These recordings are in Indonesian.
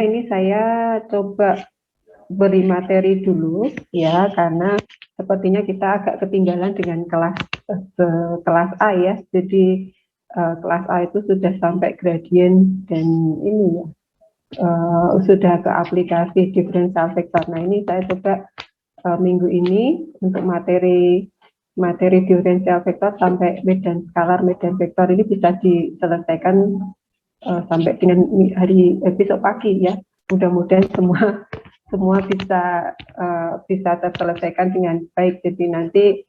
ini saya coba beri materi dulu ya, karena sepertinya kita agak ketinggalan dengan kelas A ya. Jadi kelas A itu sudah sampai gradien dan ini ya, sudah ke aplikasi diferensial vektor. Nah, ini saya coba minggu ini untuk materi diferensial vektor sampai medan skalar, medan vektor ini bisa diselesaikan sampai dengan hari besok pagi ya. Mudah-mudahan semua bisa terselesaikan dengan baik. Jadi nanti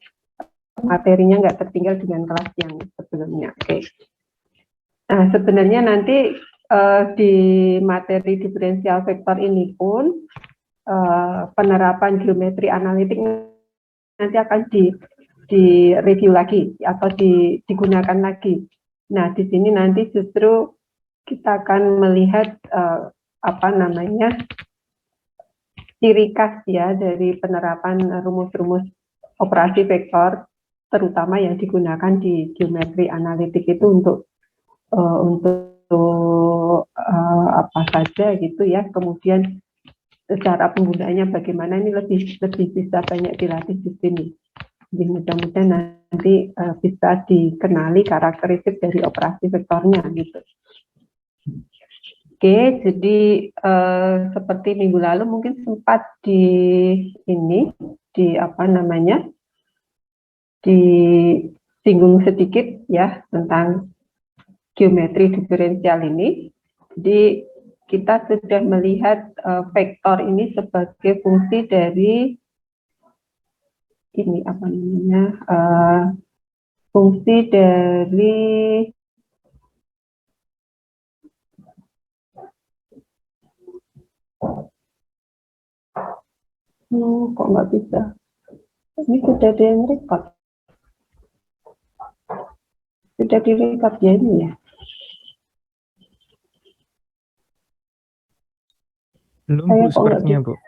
materinya nggak tertinggal dengan kelas yang sebelumnya. Oke. Nah, sebenarnya nanti di materi diferensial vektor ini pun penerapan geometri analitik nanti akan di review lagi atau digunakan lagi. Nah, di sini nanti justru kita akan melihat ciri khas ya dari penerapan rumus-rumus operasi vektor, terutama yang digunakan di geometri analitik itu untuk apa saja gitu ya. Kemudian cara penggunaannya bagaimana, ini lebih bisa banyak dilatih di sini. Jadi mudah-mudahan nanti bisa dikenali karakteristik dari operasi vektornya gitu. Oke, jadi seperti minggu lalu mungkin sempat disinggung sedikit ya tentang geometri diferensial ini. Jadi kita sudah melihat vektor ini sebagai fungsi dari fungsi dari kok nggak bisa? Ini sudah ada yang record. Sudah direkod ya ini ya? Belum Bu, sepertinya Bu.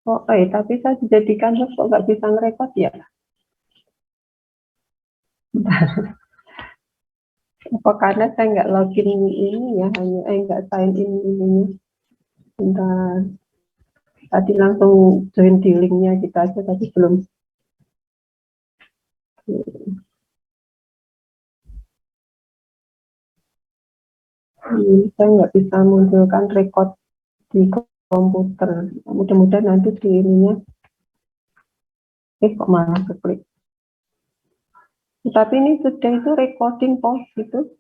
Oh, tapi saya dijadikan host kok nggak bisa ngerekod ya? Apa karena saya nggak login ini ya, hanya nggak sign in ininya. Bentar. Tadi langsung join di linknya gitu aja, tadi belum. Saya nggak bisa munculkan record di komputer. Mudah-mudahan nanti di ininya. Kok malah keklik. Tapi ini sudah itu recording post gitu.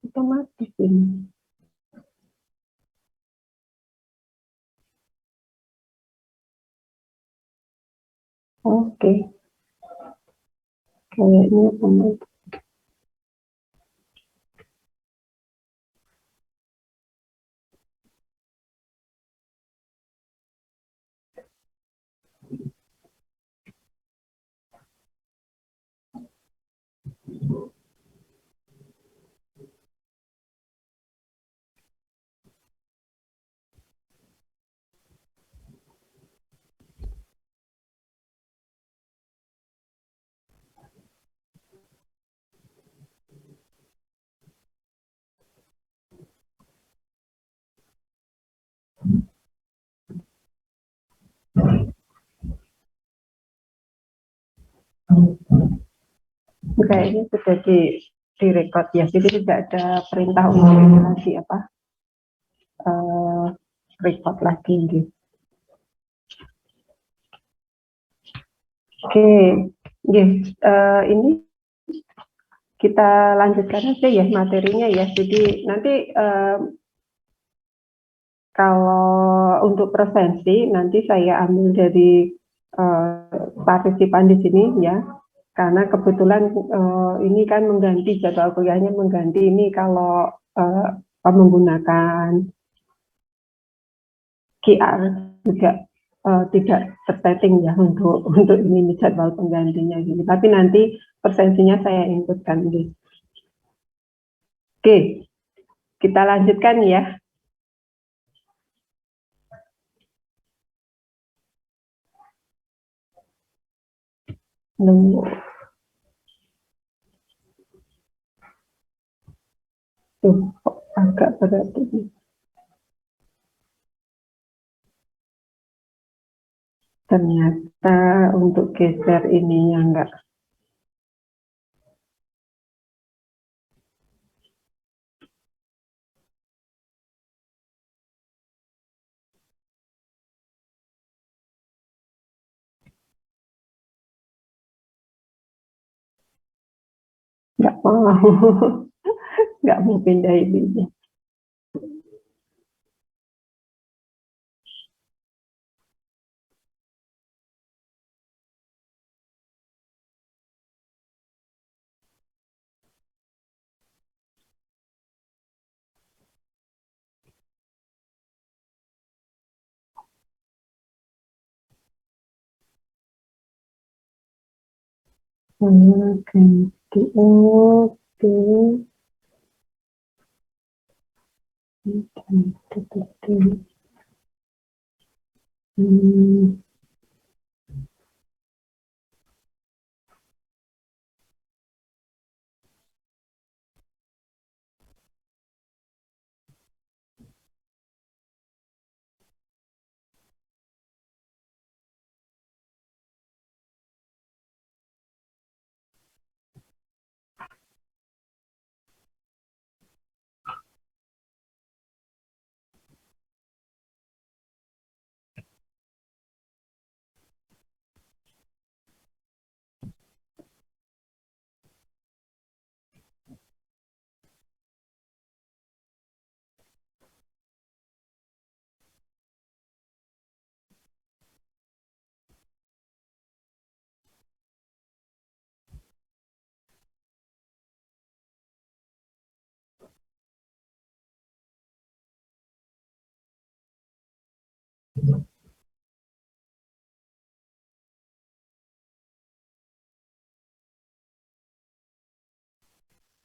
Otomatis ini. Oke. Kayaknya otomatis. Kayaknya sudah direkod ya, jadi tidak ada perintah untuk ini lagi record lagi gitu. Oke, yes. Ini kita lanjutkan aja ya materinya ya. Jadi nanti kalau untuk presensi nanti saya ambil dari partisipan di sini ya, karena kebetulan ini kan mengganti jadwal kuliahnya, mengganti ini kalau menggunakan QR juga tidak tersetting ya untuk ini jadwal penggantinya gini. Tapi nanti presensinya saya inputkan gitu. Oke, kita lanjutkan ya. Nunggu. Tuh, kok agak berat ini. Ternyata untuk geser ininya enggak. Enggak mau. Enggak mau pindah ininya. Ganti. Oke. Hmm.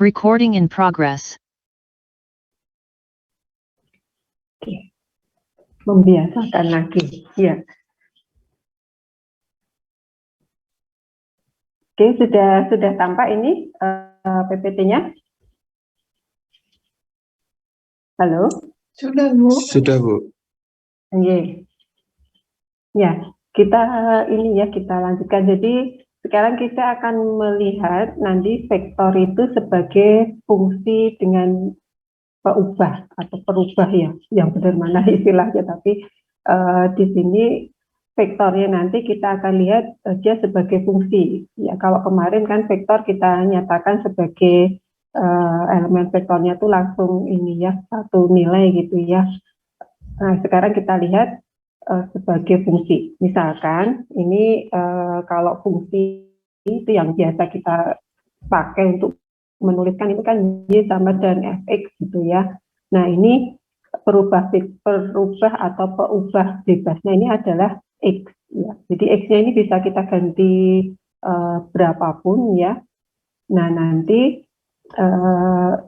Recording in progress. Oke. Membiasakan lagi. Ya. Oke, sudah tampak ini PPT-nya? Halo? Sudah, Bu. Sudah, Bu. Oke. Ya, kita kita lanjutkan. Jadi sekarang kita akan melihat nanti vektor itu sebagai fungsi dengan peubah atau perubah ya, yang benar mana istilahnya. Tapi di sini vektornya nanti kita akan lihat dia sebagai fungsi. Ya, kalau kemarin kan vektor kita nyatakan sebagai elemen vektornya itu langsung ini ya, satu nilai gitu ya. Nah, sekarang kita lihat sebagai fungsi. Misalkan ini kalau fungsi itu yang biasa kita pakai untuk menuliskan itu kan Y sama dengan Fx gitu ya. Nah, ini perubah atau peubah bebasnya ini adalah X ya. Jadi X-nya ini bisa kita ganti berapapun ya. Nah, nanti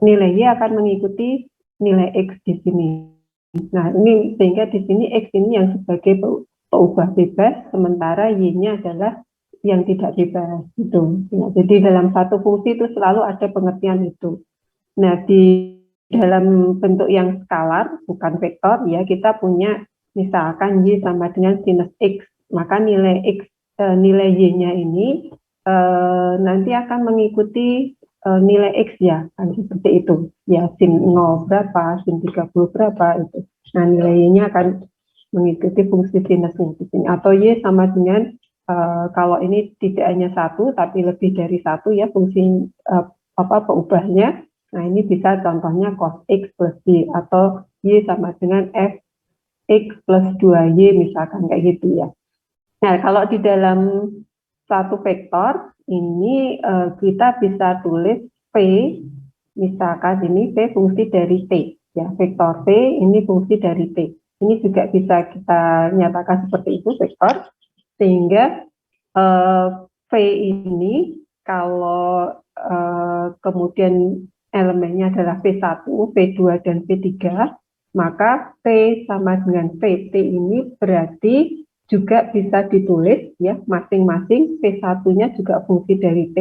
nilai Y akan mengikuti nilai X di sini. Nah, ini sehingga di sini X ini yang sebagai peubah bebas, sementara Y-nya adalah yang tidak bebas. Gitu. Nah, jadi dalam satu fungsi itu selalu ada pengertian itu. Nah, di dalam bentuk yang skalar, bukan vektor, ya kita punya misalkan Y sama dengan sinus X, maka nilai X, nilai Y-nya ini nanti akan mengikuti nilai X ya, kan seperti itu. Ya, sin 0 berapa, sin 30 berapa itu. Nah, nilainya akan mengikuti fungsi sinusnya di sini. Atau Y sama dengan, kalau ini tidak hanya satu, tapi lebih dari satu ya fungsi peubahnya. Nah, ini bisa contohnya cos X plus Y, atau Y sama dengan Fx plus 2Y, misalkan kayak gitu ya. Nah, kalau di dalam satu vektor, ini kita bisa tulis P, misalkan ini P fungsi dari T. Ya, vektor P ini fungsi dari T. Ini juga bisa kita nyatakan seperti itu, vektor. Sehingga P ini kalau kemudian elemennya adalah P1, P2, dan P3, maka P sama dengan PT ini berarti juga bisa ditulis ya masing-masing P1-nya juga fungsi dari T,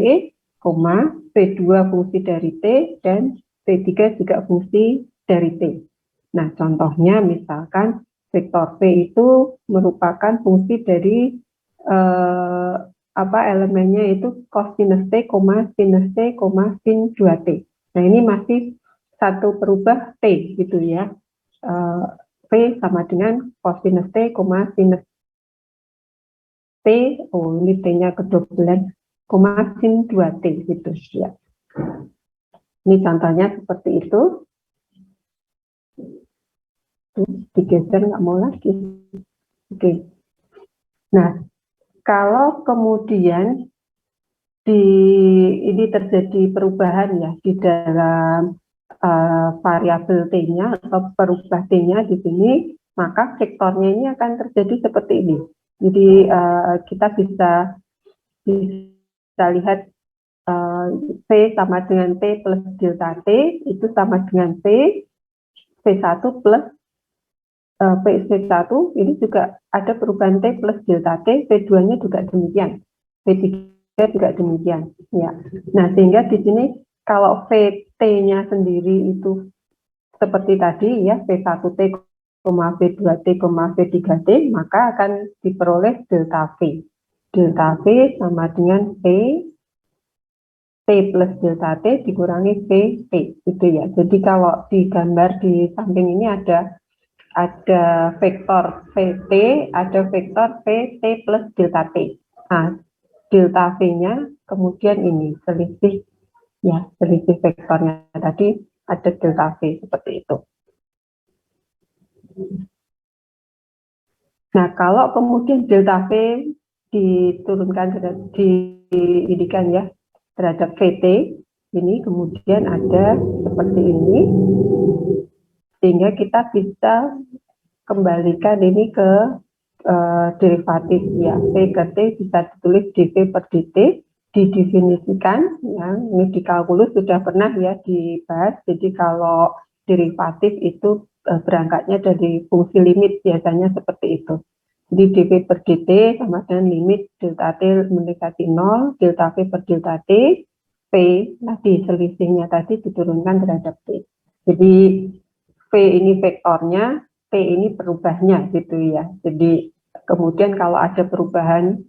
P2 fungsi dari T, dan P3 juga fungsi dari T. Nah, contohnya misalkan vektor P itu merupakan fungsi dari elemennya itu cos sinus T, sinus T, sin 2T. Nah, ini masih satu perubah T gitu ya. V sama dengan cosinus T, sinus T, ini T-nya kedobelan, sin 2T gitu ya. Ini contohnya seperti itu. Digeser nggak mau lagi. Oke. Nah, kalau kemudian ini terjadi perubahan ya di dalam variabel T-nya atau perubah T-nya di sini, maka vektornya ini akan terjadi seperti ini. Jadi kita bisa lihat V sama dengan T plus delta T itu sama dengan V1 plus V1 ini juga ada perubahan T plus delta T, V2-nya juga demikian, V3 juga demikian. Ya. Nah, sehingga di sini kalau VT-nya sendiri itu seperti tadi ya, V1T, V2T, V3T, maka akan diperoleh delta V. Delta V sama dengan T plus delta T dikurangi VT, itu ya. Jadi kalau digambar di samping ini ada vektor VT, ada vektor VT plus delta T. Nah, delta V-nya kemudian ini selisih ya, selisih vektornya tadi ada delta V seperti itu. Nah, kalau kemudian delta V diturunkan diidikan ya terhadap VT, ini kemudian ada seperti ini, sehingga kita bisa kembalikan ini ke derivatif ya, V ke T bisa ditulis dV per dt, didefinisikan ya, ini di kalkulus sudah pernah ya dibahas. Jadi kalau derivatif itu berangkatnya dari fungsi limit, biasanya seperti itu. Jadi dV per dt sama dengan limit delta T mendekati 0, delta V per delta T, V tadi selisihnya tadi diturunkan terhadap T. Jadi V ini vektornya, T ini perubahnya gitu ya. Jadi kemudian kalau ada perubahan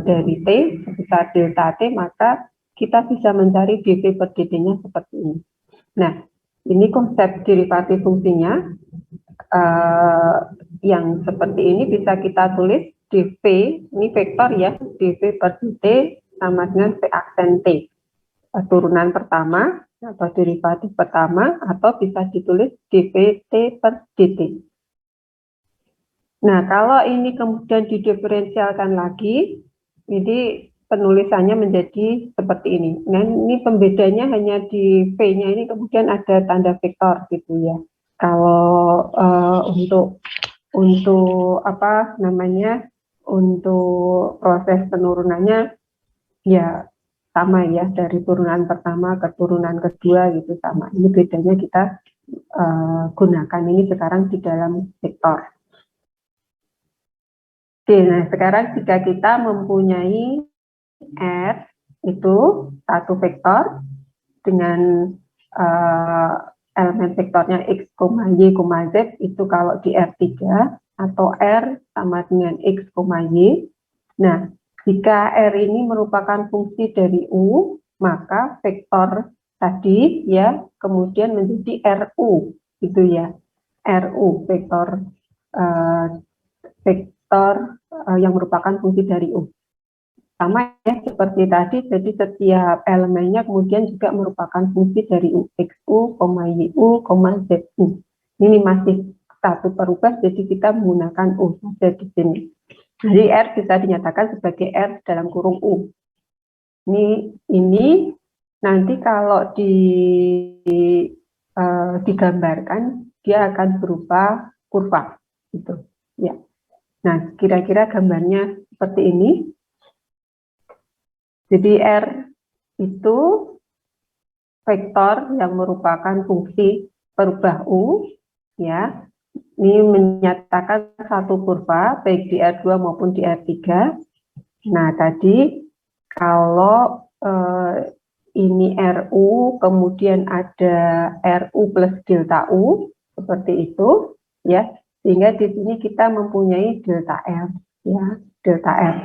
dari T sebesar delta T, maka kita bisa mencari dV per dt-nya seperti ini. Nah, ini konsep derivatif fungsinya yang seperti ini bisa kita tulis dV, ini vektor ya, dV per dt sama dengan V aksen T, turunan pertama atau derivatif pertama, atau bisa ditulis dVt per dt. Nah, kalau ini kemudian didiferensialkan lagi, ini penulisannya menjadi seperti ini. Nah, ini pembedanya hanya di V-nya ini kemudian ada tanda vektor gitu ya. Kalau untuk apa namanya, untuk proses penurunannya ya sama ya, dari turunan pertama ke turunan kedua gitu sama. Ini bedanya kita gunakan ini sekarang di dalam vektor. Oke, nah sekarang jika kita mempunyai R itu satu vektor dengan elemen vektornya X, Y, Z, itu kalau di R3, atau R sama dengan X, Y. Nah, jika R ini merupakan fungsi dari U, maka vektor tadi ya kemudian menjadi RU, gitu ya. RU, vektor yang merupakan fungsi dari U. Sama ya seperti tadi, jadi setiap elemennya kemudian juga merupakan fungsi dari U, XU, YU, ZU. Ini masih satu perubah, jadi kita menggunakan U saja di sini. Jadi R bisa dinyatakan sebagai R dalam kurung U. Ini nanti kalau digambarkan, dia akan berupa kurva, gitu. Ya. Nah, kira-kira gambarnya seperti ini. Jadi R itu vektor yang merupakan fungsi perubah U, ya. Ini menyatakan satu kurva baik di R2 maupun di R3. Nah, tadi kalau ini RU, kemudian ada RU plus delta U, seperti itu, ya. Sehingga di sini kita mempunyai delta R. ya, delta R.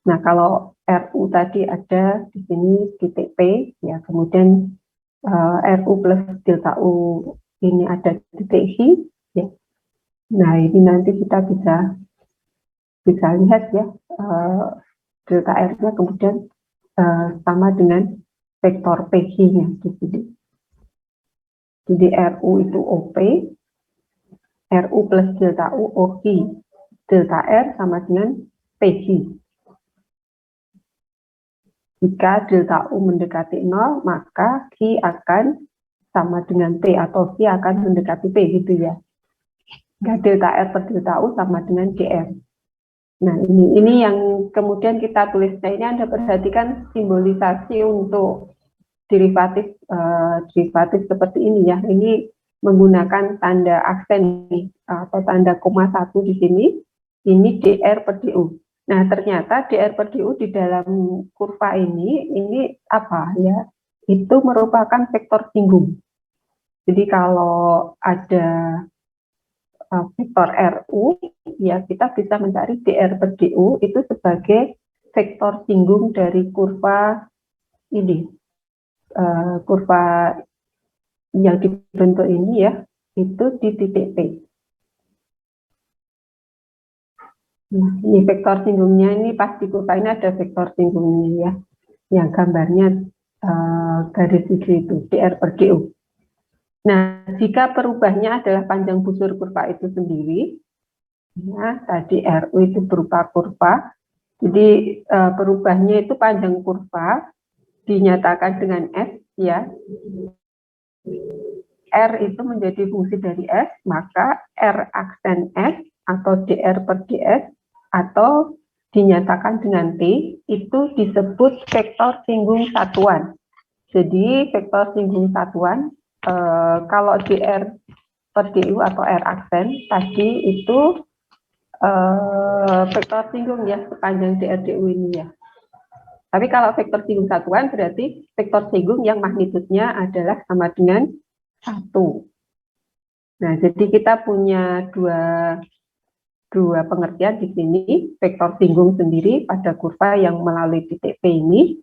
Nah, kalau RU tadi ada di sini titik P, ya, kemudian RU plus delta U ini ada titik I, ya. Nah, ini nanti kita bisa lihat ya, delta R-nya kemudian sama dengan vektor PQ-nya di sini. Jadi RU itu OP, RU plus delta U OQ, delta R sama dengan PQ. Jika delta U mendekati 0, maka Q akan sama dengan T atau Q akan mendekati P gitu ya. Nah, delta R per delta U sama dengan DR. Nah, ini yang kemudian kita tulis. Nah, ini Anda perhatikan simbolisasi untuk derivatif seperti ini ya. Ini menggunakan tanda aksen atau tanda koma 1 di sini. Ini DR per DU. Nah, ternyata DR per DU di dalam kurva ini apa ya? Itu merupakan vektor singgung. Jadi kalau ada vektor RU, ya kita bisa mencari DR per DU itu sebagai vektor singgung dari kurva ini. Kurva yang dibentuk ini ya, itu di titik P. Nah, ini vektor singgungnya, ini pas di kurva ini ada vektor singgungnya ya, yang gambarnya garis hijau itu, DR per DU. Nah, jika perubahnya adalah panjang busur kurva itu sendiri, ya, tadi RU itu berupa kurva, jadi perubahnya itu panjang kurva, dinyatakan dengan S, ya. R itu menjadi fungsi dari S, maka R aksen S atau DR per DS atau dinyatakan dengan T itu disebut vektor singgung satuan. Jadi vektor singgung satuan kalau DR per DU atau R aksen tadi itu vektor singgung ya sepanjang DR DU ini ya. Tapi kalau vektor singgung satuan berarti vektor singgung yang magnitudnya adalah sama dengan 1. Nah, jadi kita punya dua pengertian di sini, vektor singgung sendiri pada kurva yang melalui titik P ini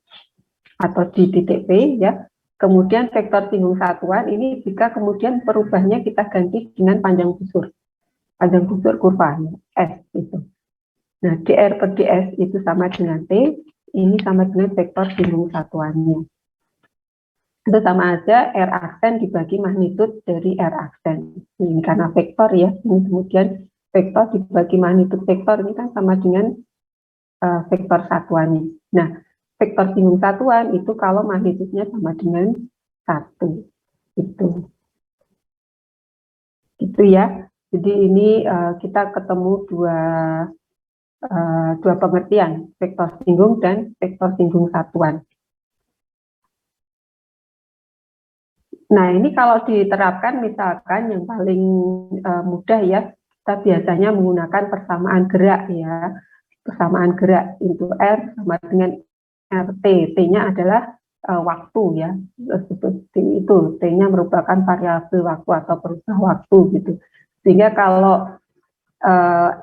atau di titik P ya. Kemudian vektor singgung satuan ini jika kemudian perubahnya kita ganti dengan panjang busur kurva S itu. Nah, DR per DS itu sama dengan T, ini sama dengan vektor singgung satuannya. Itu sama aja R aksen dibagi magnitud dari R aksen. Ini karena vektor ya, ini kemudian vektor dibagi magnitud vektor ini kan sama dengan vektor satuannya. Nah, vektor singgung satuan itu kalau magnitudnya sama dengan 1. Itu ya. Jadi ini kita ketemu dua pengertian, vektor singgung dan vektor singgung satuan. Nah, ini kalau diterapkan misalkan yang paling mudah ya, kita biasanya menggunakan persamaan gerak ya. Persamaan gerak into R sama dengan RT. T-nya adalah waktu ya. Seperti itu. T-nya merupakan variabel waktu atau perubah waktu gitu. Sehingga kalau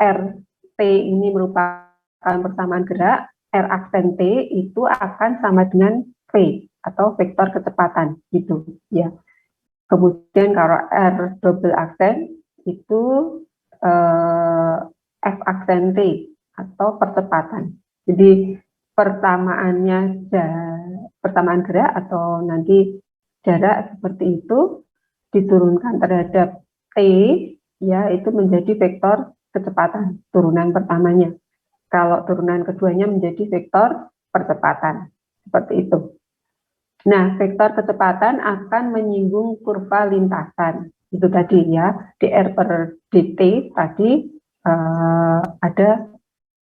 RT ini merupakan persamaan gerak, R aksen T itu akan sama dengan V atau vektor kecepatan gitu ya. Kemudian kalau R double aksen itu F aksen T atau percepatan. Jadi persamaan gerak atau nanti jarak seperti itu diturunkan terhadap T ya, itu menjadi vektor kecepatan turunan pertamanya. Kalau turunan keduanya menjadi vektor percepatan. Seperti itu. Nah, vektor kecepatan akan menyinggung kurva lintasan. Itu tadi ya, dr per dt tadi ada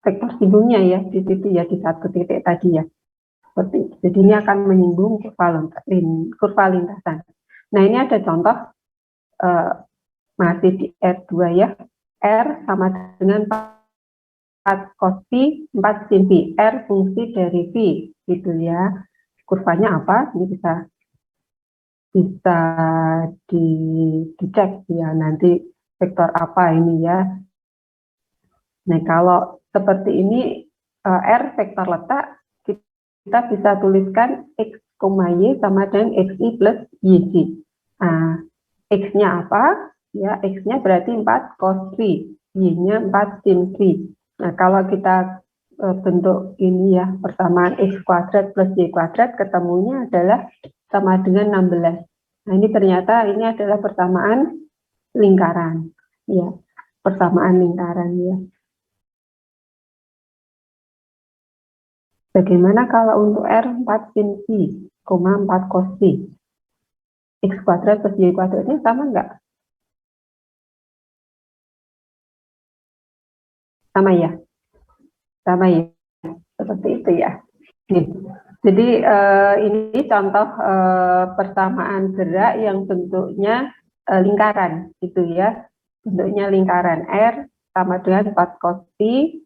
vektor singgungnya ya di situ ya, di satu titik tadi ya. Seperti itu. Jadi ini akan menyinggung kurva lintasan. Nah, ini ada contoh masih di R2 ya. R sama dengan 4 cos pi 4 sin pi. R fungsi dari pi gitu ya. Kurvanya apa? Ini bisa dicek ya nanti vektor apa ini ya. Nah, kalau seperti ini, R vektor letak, kita bisa tuliskan X, Y sama dengan XI plus YJ. Nah, X-nya apa? Ya, X-nya berarti 4 cos phi, Y-nya 4 sin phi. Nah, kalau kita bentuk ini ya, persamaan X kuadrat plus Y kuadrat, ketemunya adalah sama dengan 16. Nah, ini ternyata ini adalah persamaan lingkaran. Ya, persamaan lingkaran ya. Bagaimana kalau untuk R 4 sin phi, 4 cos phi? X kuadrat plus Y kuadratnya sama enggak? Sama ya? Sama ya? Seperti itu ya. Nih. Jadi ini contoh persamaan gerak yang bentuknya lingkaran, gitu ya. Bentuknya lingkaran R sama dengan 4 cos phi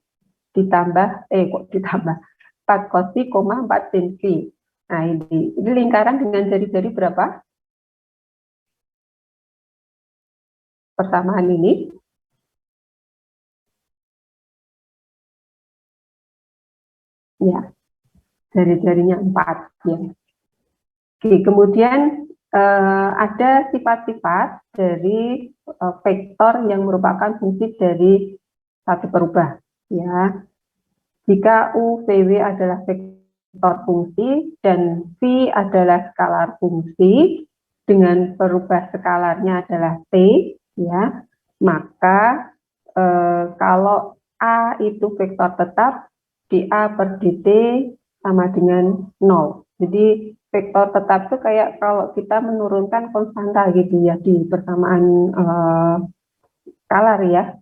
ditambah, 4 cos phi, 4 sin phi. Nah, ini lingkaran dengan jari-jari berapa? Persamaan ini. Ya, jari-jarinya 4. Ya. Oke, kemudian ada sifat-sifat dari vektor yang merupakan fungsi dari satu perubah. Ya, jika U, V, W adalah vektor fungsi dan V adalah skalar fungsi dengan perubah skalarnya adalah T, ya, maka kalau A itu vektor tetap, dA per dt sama dengan 0. Jadi vektor tetap itu kayak kalau kita menurunkan konstanta gitu ya di persamaan skalar ya,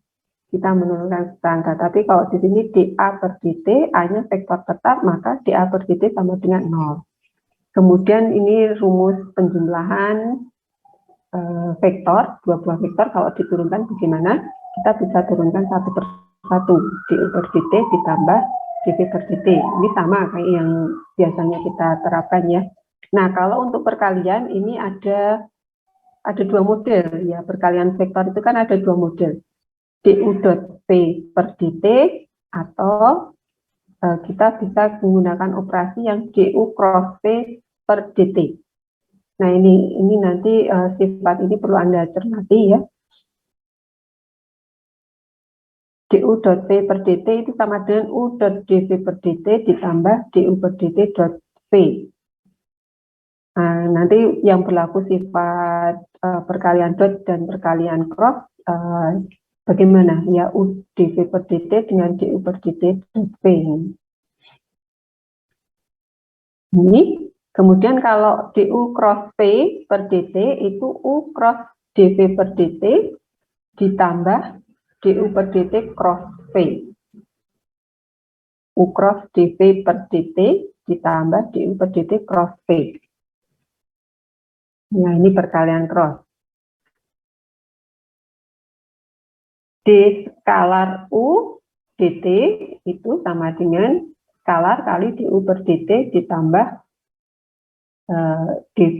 kita menurunkan konstanta. Tapi kalau di sini dA per dt, A-nya vektor tetap, maka dA per dt sama dengan 0. Kemudian ini rumus penjumlahan vektor, dua buah vektor kalau diturunkan bagaimana? Kita bisa turunkan satu per satu, du per dt ditambah dv per dt. Ini sama kayak yang biasanya kita terapkan ya. Nah, kalau untuk perkalian ini ada dua model ya. Perkalian vektor itu kan ada dua model, du dot v per dt atau kita bisa menggunakan operasi yang du cross v per dt. Nah, ini nanti sifat ini perlu Anda cermati ya. du dot v per dt itu sama dengan u dot dv per dt ditambah du per dt dot v. Nah, nanti yang berlaku sifat perkalian dot dan perkalian cross bagaimana ya, u dv per dt dengan du per dt dot v. Ini kemudian kalau du cross v per dt itu u cross dv per dt ditambah du per dt cross v. U cross dv per dt ditambah du per dt cross v. Nah, ini perkalian cross. D skalar U dt itu sama dengan skalar kali du per dt ditambah dv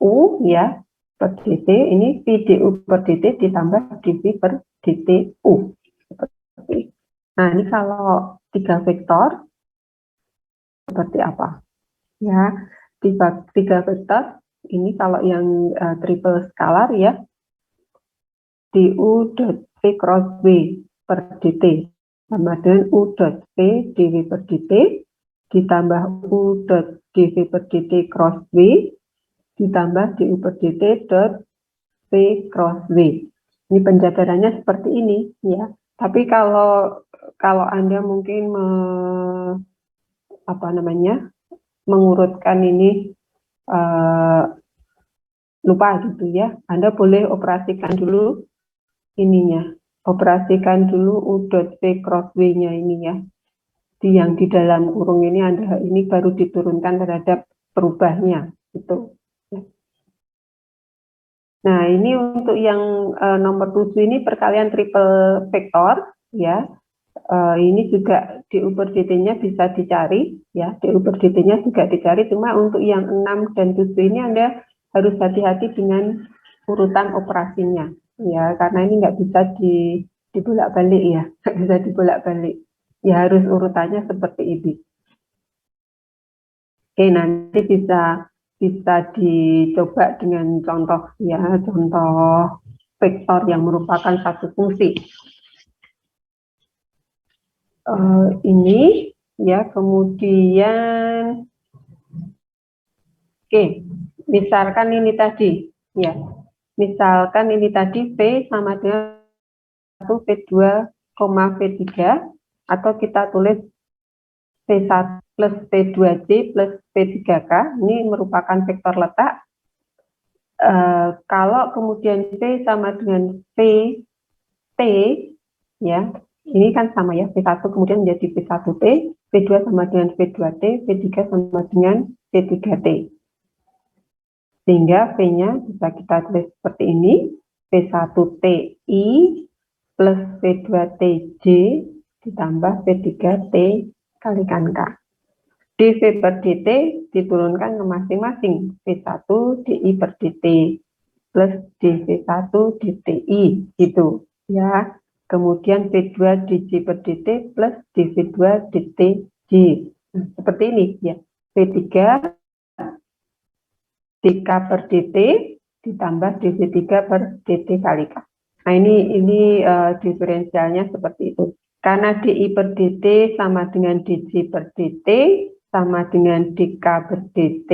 U ya per dt, ini v du per dt ditambah dv per dt U. Nah, ini kalau tiga vektor seperti apa? Ya, tiga vektor ini kalau yang triple skalar ya, du dot v cross v per dt sama dengan u dot v dv per dt ditambah u dot dv per dt cross v ditambah du per dt dot v cross v. Ini penjabarannya seperti ini ya. Tapi kalau Anda mungkin mengurutkan ini lupa gitu ya, Anda boleh operasikan dulu ininya, operasikan dulu u dot v cross v-nya ini ya. Yang di dalam kurung ini Anda ini baru diturunkan terhadap perubahnya gitu. Nah, ini untuk yang nomor 7 ini perkalian triple vektor ya. Ini juga du per dt-nya bisa dicari ya, du per dt-nya juga dicari, cuma untuk yang 6 dan 7 ini Anda harus hati-hati dengan urutan operasinya ya, karena ini nggak bisa dibolak-balik ya, nggak bisa dibolak-balik. Ya harus urutannya seperti ini. Oke, nanti bisa dicoba dengan contoh ya, contoh vektor yang merupakan satu fungsi. Ini ya, kemudian oke, misalkan ini tadi ya. Misalkan ini tadi V sama dengan 1 V2, V3, atau kita tulis V1 plus V2J plus V3K, ini merupakan vektor letak. Kalau kemudian V sama dengan VT, ya, ini kan sama ya, V1 kemudian menjadi V1T, V2 sama dengan V2T, V3 sama dengan V3T. Sehingga V-nya bisa kita tulis seperti ini, V1TI plus V2TJ ditambah V3T kalikan K. dV per dt diturunkan ke masing-masing, V1 dI per dt plus dV1 dTi, gitu ya. Kemudian V2 dJ per dt plus dV2 dTj. Nah, seperti ini ya. V3 dK per dt ditambah dV3 per dt kali K. Nah, ini diferensialnya seperti itu. Karena dI per dt sama dengan dJ per dt sama dengan dK per dt,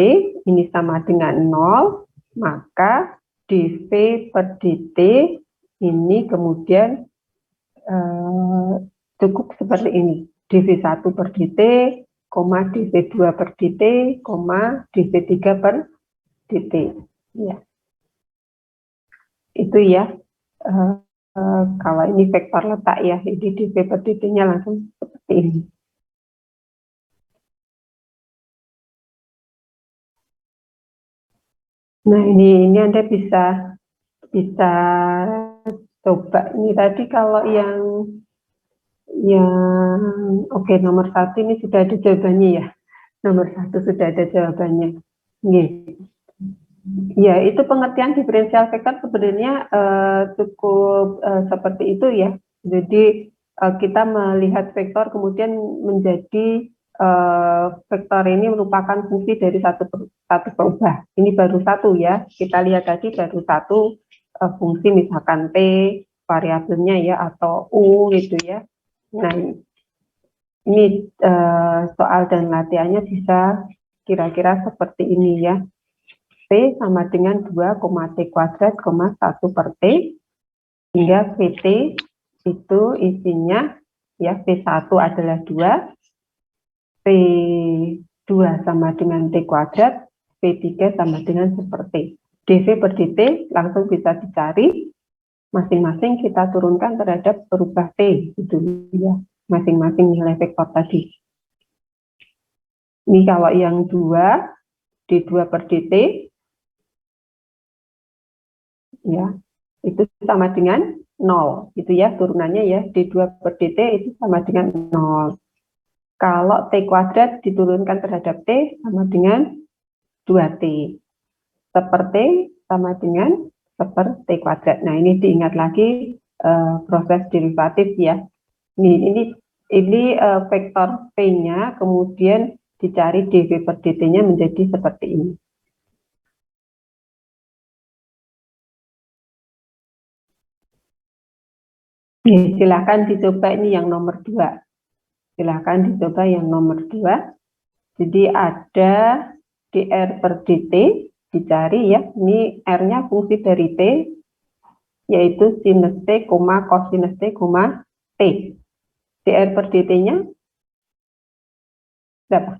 ini sama dengan 0, maka dV per dt ini kemudian cukup seperti ini. dV1 per dt, dV2 per dt, dV3 per dt. Ya. Itu ya. Kalau ini vektor letak ya, jadi dV per dt-nya langsung seperti ini. Nah, ini Anda bisa coba. Ini tadi kalau yang oke, nomor 1 ini sudah ada jawabannya ya. Nomor 1 sudah ada jawabannya. Ya, itu pengertian diferensial vektor sebenarnya cukup seperti itu ya. Jadi kita melihat vektor kemudian menjadi vektor ini merupakan fungsi dari satu berubah. Ini baru satu ya. Kita lihat tadi baru satu fungsi, misalkan T variabelnya ya, atau U gitu ya. Nah, ini soal dan latihannya bisa kira-kira seperti ini ya. P sama dengan 2, T², 1 per T, hingga VT itu isinya ya, V1 adalah 2, P2 sama dengan T², P3 sama dengan 1 per T. dV per dt langsung bisa dicari, masing-masing kita turunkan terhadap berubah T, gitu ya, masing-masing nilai vektor tadi. Ini kalau yang 2, D2 per dt, ya, itu sama dengan 0, gitu ya, turunannya ya, D2 per dt itu sama dengan 0. Kalau T² diturunkan terhadap T sama dengan 2T. Seperti sama dengan seper T². Nah, ini diingat lagi proses derivatif ya. Ini vektor P-nya, kemudian dicari dV per dt-nya menjadi seperti ini. Silakan dicoba ini yang nomor 2. Silakan dicoba yang nomor 2. Jadi ada dr per dt, dicari ya. Ini R-nya fungsi dari T, yaitu sinus T, cosinus T, T. dr per dt-nya berapa?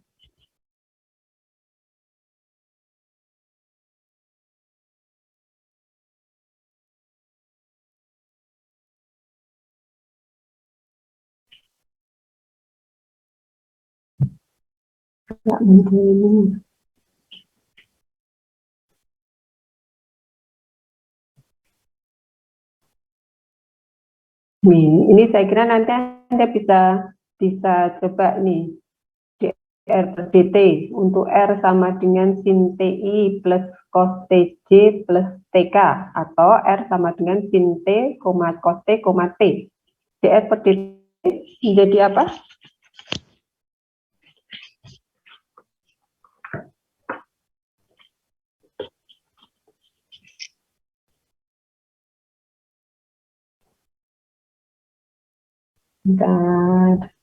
Nggak mungkin. Ini saya kira nanti Anda bisa coba nih, dr per dt untuk R sama dengan sin TI plus cos TJ plus TK, atau R sama dengan sin T, cos T, T. dr per dt menjadi apa? Bentar.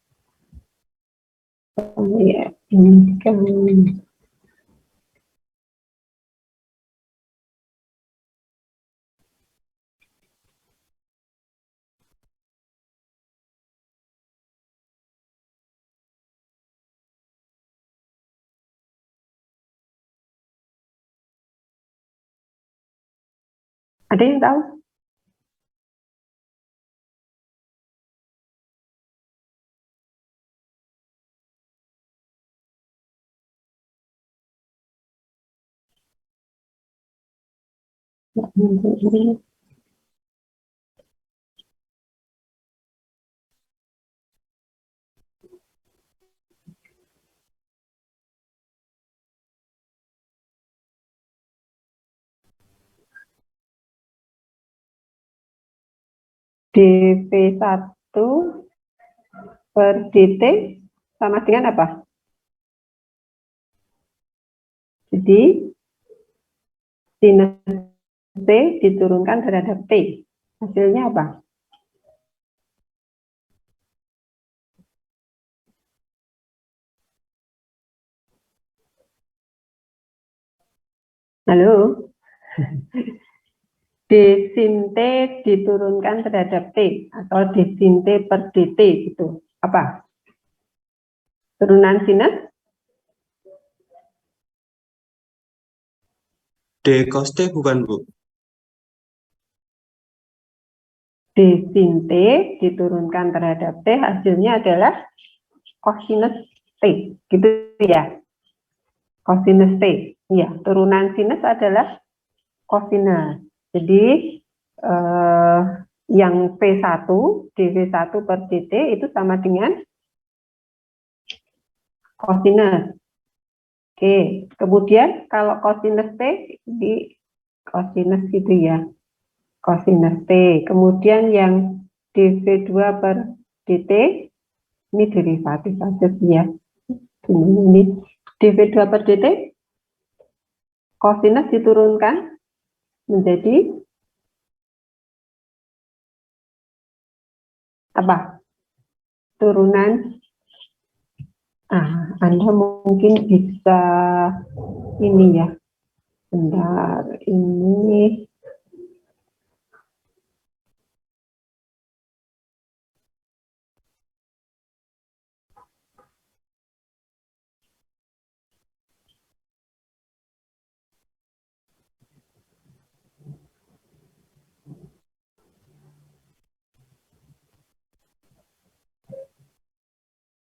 Oh, ya, ini kan. Ada yang tahu? dV1 per dt sama dengan apa? Jadi sinus T diturunkan terhadap T. Hasilnya apa? Halo? D sin T diturunkan terhadap T atau D sin T per dt gitu. Apa? Turunan sinus? D cos T bukan, Bu? D sin T diturunkan terhadap T, hasilnya adalah cosinus T, gitu ya. Cosinus T, ya, turunan sinus adalah cosinus. Jadi yang V1, dV1 per dt itu sama dengan cosinus. Oke, kemudian kalau cosinus T di cosinus gitu ya. Cosinus T. Kemudian yang dV2 per dt ini derivatif aja ya. Ini dV2 per dt cosinus diturunkan menjadi apa? Turunan. Anda mungkin bisa ini ya. Bentar, ini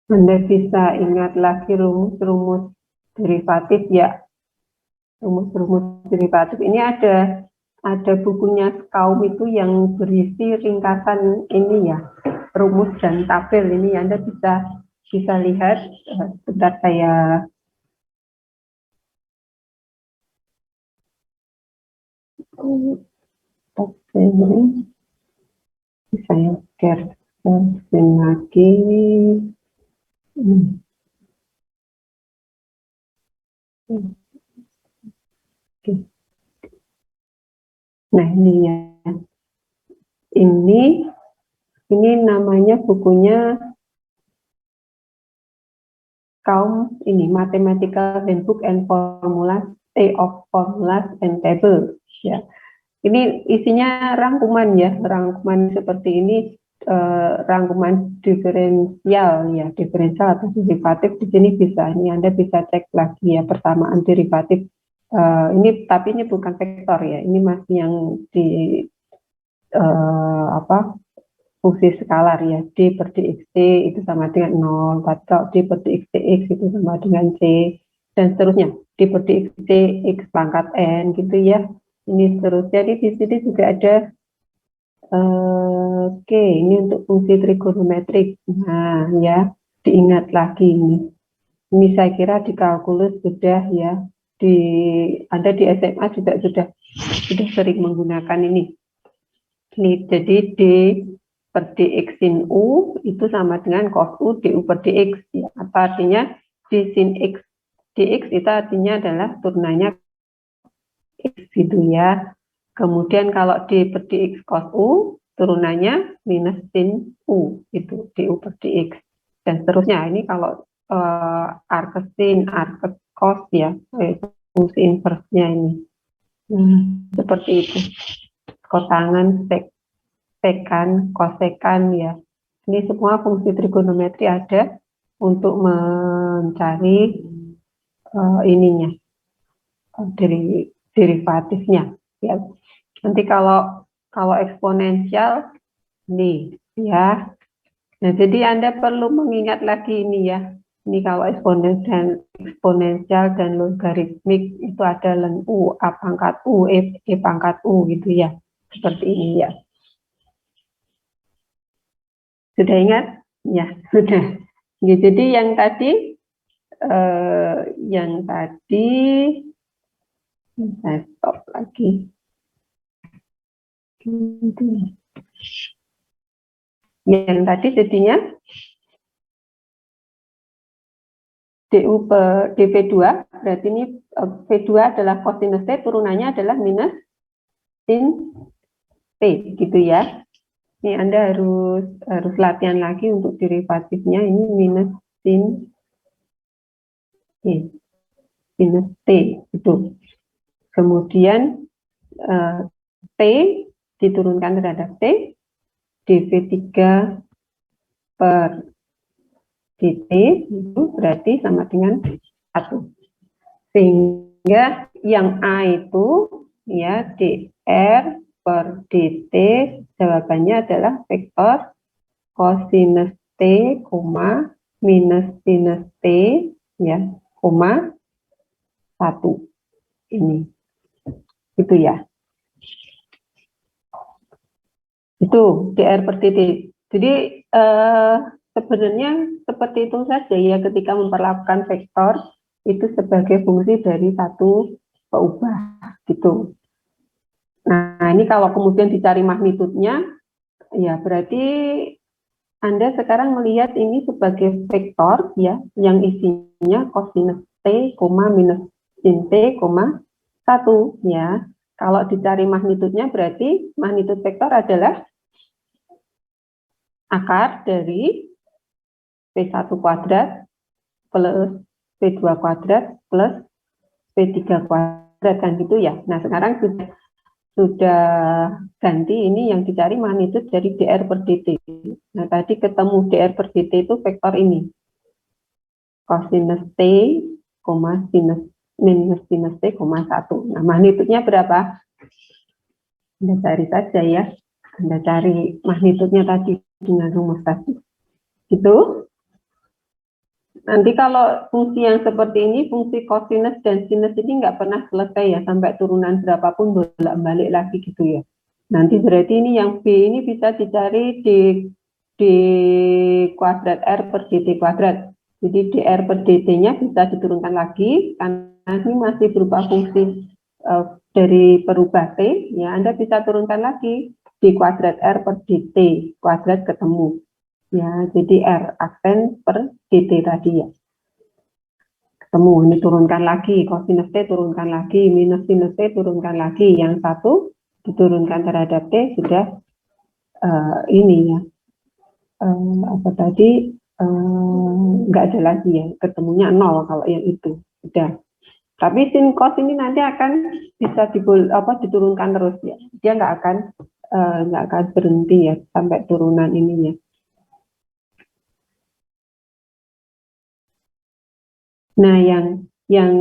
Anda bisa ingat lagi rumus-rumus derivatif ya. Rumus-rumus derivatif ini ada bukunya Kaum itu yang berisi ringkasan ini ya, rumus dan tabel ini Anda bisa lihat. Sebentar saya share lagi. Nah ini ya, ini namanya bukunya Kaum ini, Mathematical Handbook and Formulas of Formulas and Tables ya. Ini isinya rangkuman ya, rangkuman seperti ini, rangkuman diferensial ya, diferensial atau derivatif. Di sini bisa, ini Anda bisa cek lagi ya, persamaan derivatif. Ini tapi ini bukan vektor ya, ini masih yang di fungsi skalar ya, d per dxt itu sama dengan 0, atau d per dxtx itu sama dengan c, dan seterusnya, d per dxt x pangkat n gitu ya. Ini seterusnya. Di sini juga ada oke, ini untuk fungsi trigonometrik. Nah ya, diingat lagi ini saya kira di kalkulus sudah ya, Anda di SMA juga sudah sering menggunakan ini. Jadi d per dx sin u itu sama dengan cos u du per dx ya. Apa artinya? D sin x dx itu artinya adalah turunannya x gitu ya. Kemudian kalau d per dx cos u turunannya minus sin U, itu du per dx. Dan seterusnya, ini kalau arc sin, arc cos ya, fungsi inversnya ini. Seperti itu. Kotangan, sekan, kosekan ya. Ini semua fungsi trigonometri ada untuk mencari ininya, dari derivatifnya ya. Nanti kalau eksponensial nih ya. Nah, jadi Anda perlu mengingat lagi ini ya. Ini kalau eksponensial dan logaritmik itu ada ln U, A pangkat U, E pangkat U gitu ya. Seperti ini ya. Sudah ingat? Ya, sudah. Ya, jadi yang tadi saya stop lagi. Yang tadi jadinya dV2, berarti ini V2 adalah cosinus T, turunannya adalah minus sin T, gitu ya. Ini Anda harus latihan lagi untuk derivatifnya, ini minus sin T, minus T, itu. Kemudian T diturunkan terhadap T, dV3 per dt itu berarti sama dengan 1. Sehingga yang A itu ya dr per dt jawabannya adalah vektor cosinus t, minus sinus t ya, 1. Ini. Itu ya. Itu dr per dt. Jadi sebenarnya seperti itu saja ya, ketika memperlakukan vektor itu sebagai fungsi dari satu peubah gitu. Nah, ini kalau kemudian dicari magnitudnya, ya berarti Anda sekarang melihat ini sebagai vektor ya, yang isinya cosinus t, minus sin t, 1 ya. Kalau dicari magnitudnya berarti magnitud vektor adalah akar dari P1 kuadrat plus P2 kuadrat plus P3 kuadrat, kan gitu ya. Nah, sekarang sudah ganti, ini yang dicari magnitud dari dr per dt. Nah, tadi ketemu dr per dt itu vektor ini. Cosinus t, minus sinus t, 1. Nah, magnitudnya berapa? Anda cari saja ya. Anda cari magnitudnya tadi dengan rumus tadi. Gitu. Nanti kalau fungsi yang seperti ini, fungsi cosinus dan sinus ini nggak pernah selesai ya, sampai turunan berapapun bolak-balik lagi gitu ya. Nanti berarti ini yang B ini bisa dicari d kuadrat R per dt kuadrat. Jadi dr per dt-nya bisa diturunkan lagi, karena ini masih berupa fungsi dari perubah T, ya Anda bisa turunkan lagi d kuadrat R per dt kuadrat ketemu. Ya, jadi R aksen per dt tadi ya. Ketemu, ini turunkan lagi, cosinus T turunkan lagi, minus sinus T turunkan lagi. Yang satu diturunkan terhadap T sudah ini ya. Apa tadi, nggak ada lagi ya, ketemunya 0 kalau yang itu. Sudah. Tapi sin cos ini nanti akan bisa diturunkan terus ya. Dia nggak akan berhenti ya sampai turunan ininya. Nah, yang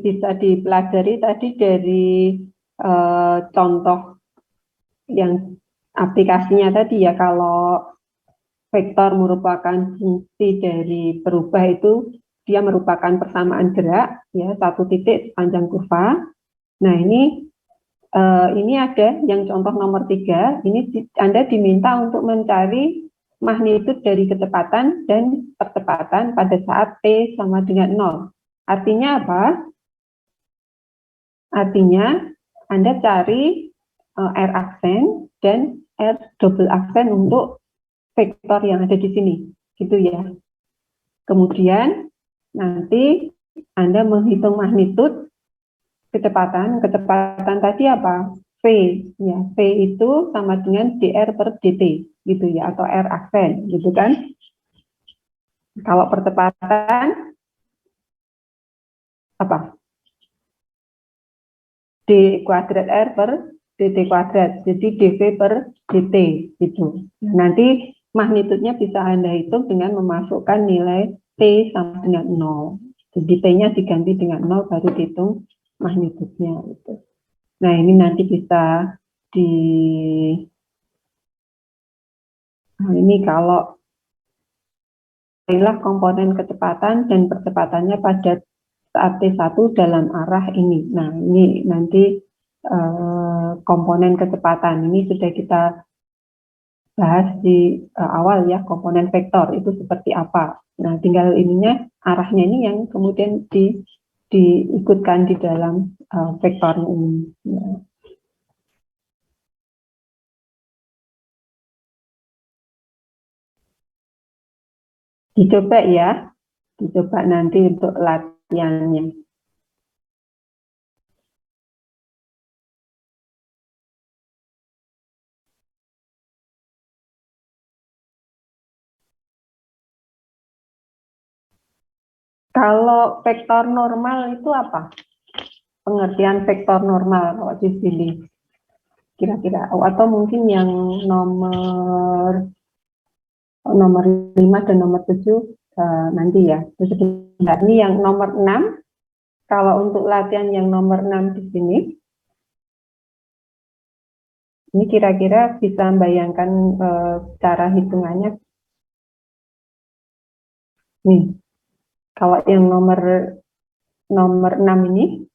bisa dipelajari tadi dari contoh yang aplikasinya tadi ya, kalau vektor merupakan fungsi dari perubah itu dia merupakan persamaan gerak ya, satu titik sepanjang kurva. Nah, ini ada yang contoh nomor 3, ini Anda diminta untuk mencari magnitud dari kecepatan dan percepatan pada saat T sama dengan 0. Artinya apa? Artinya Anda cari R aksen dan R double aksen untuk vektor yang ada di sini, gitu ya. Kemudian nanti Anda menghitung magnitud kecepatan tadi apa? V ya, V itu sama dengan dr per dt, gitu ya, atau R aksen, gitu kan. Kalau percepatan, apa? D kuadrat R per dt kuadrat, jadi dv per dt, gitu. Nah, nanti magnitudnya bisa Anda hitung dengan memasukkan nilai T sama dengan 0. Jadi T-nya diganti dengan 0, baru dihitung magnitudnya. Gitu. Nah, ini nanti bisa nah, ini kalau inilah komponen kecepatan dan percepatannya pada saat T1 dalam arah ini. Nah, ini nanti komponen kecepatan ini sudah kita bahas di awal ya, komponen vektor itu seperti apa. Nah, tinggal ininya, arahnya ini yang kemudian diikutkan di dalam vektornya ini. Ya. Dicoba ya, dicoba nanti untuk latihannya. Kalau vektor normal itu apa? Pengertian vektor normal kalau di sini. Kira-kira, atau mungkin yang nomor 5 dan nomor 7 nanti ya. Nah, ini yang nomor 6, kalau untuk latihan yang nomor 6 di sini, ini kira-kira bisa membayangkan cara hitungannya. Nih, kalau yang nomor 6 ini,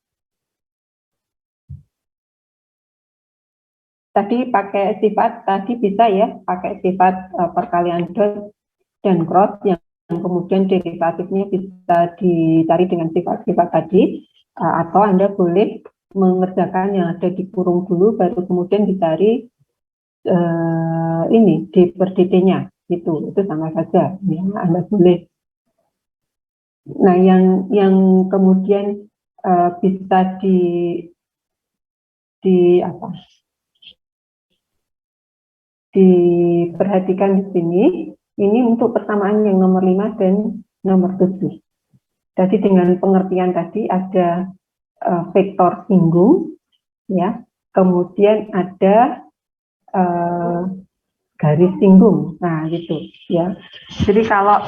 tadi pakai sifat, tadi bisa ya, pakai sifat perkalian dot dan cross yang kemudian derivatifnya bisa dicari dengan sifat-sifat tadi, atau Anda boleh mengerjakan yang ada di kurung dulu, baru kemudian dicari ini d per dt-nya, itu sama saja, ya, Anda boleh. Nah, yang kemudian bisa diperhatikan di sini, ini untuk persamaan yang nomor 5 dan nomor 7. Jadi dengan pengertian tadi ada vektor singgung, ya, kemudian ada garis singgung. Nah, gitu ya. Jadi kalau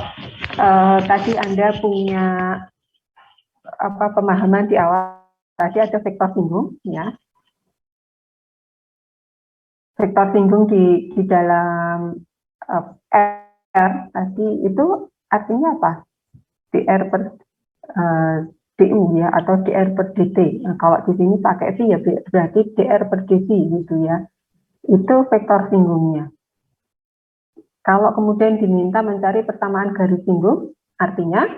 tadi Anda punya pemahaman di awal, tadi ada vektor singgung, ya. Vektor singgung di dalam R tadi itu artinya apa? dr per du ya, atau dr per dt. Nah, kalau di sini pakai v ya berarti dr per dv gitu ya. Itu vektor singgungnya. Kalau kemudian diminta mencari persamaan garis singgung, artinya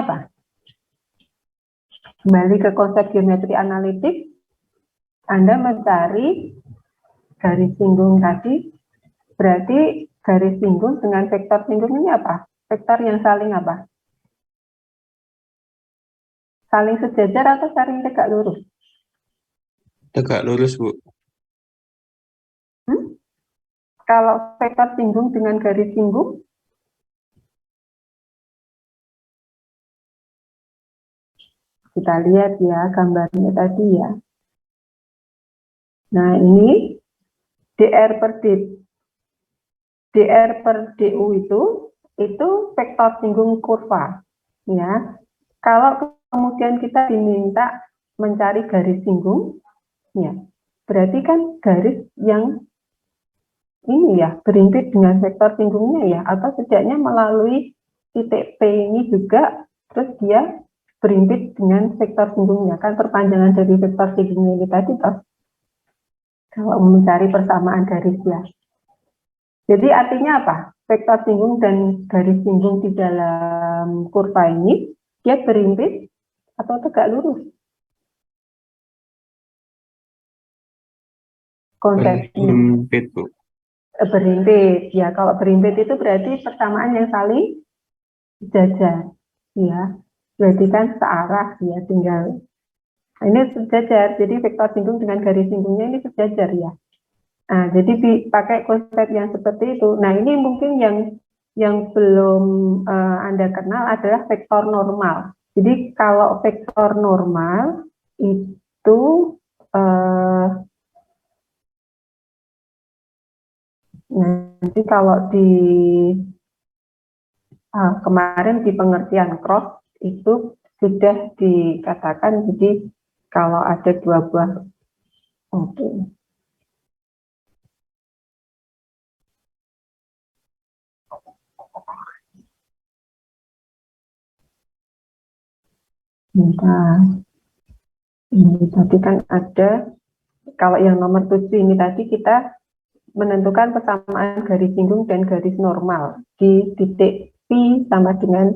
apa? Kembali ke konsep geometri analitik, Anda mencari garis singgung tadi, berarti garis singgung dengan vektor singgung ini apa? Vektor yang saling apa? Saling sejajar atau saling tegak lurus? Tegak lurus, Bu. Kalau vektor singgung dengan garis singgung, kita lihat ya gambarnya tadi ya. Nah, ini dr per du itu vektor singgung kurva, ya. Kalau kemudian kita diminta mencari garis singgung, ya, berarti kan garis yang ini ya berimpit dengan vektor singgungnya ya, atau setidaknya melalui titik P ini juga, terus dia berimpit dengan vektor singgungnya, kan perpanjangan dari vektor singgungnya ini tadi toh. Kalau mencari persamaan garis ya. Jadi artinya apa? Vektor singgung dan garis singgung di dalam kurva ini, dia berimpit atau tegak lurus? Konsepnya. Berimpit, Bu. Berimpit, ya. Kalau berimpit itu berarti persamaan yang saling sejajar, ya. berarti kan searah ya, tinggal ini sejajar, jadi vektor singgung dengan garis singgungnya ini sejajar ya. Nah, jadi dipakai konsep yang seperti itu. Nah, ini mungkin yang belum Anda kenal adalah vektor normal. Jadi kalau vektor normal itu nanti kalau di kemarin di pengertian cross itu sudah dikatakan, jadi kalau ada dua buah, oke. Nah, ini tadi kan ada, kalau yang nomor 7 ini tadi kita menentukan persamaan garis singgung dan garis normal di titik Pi sama dengan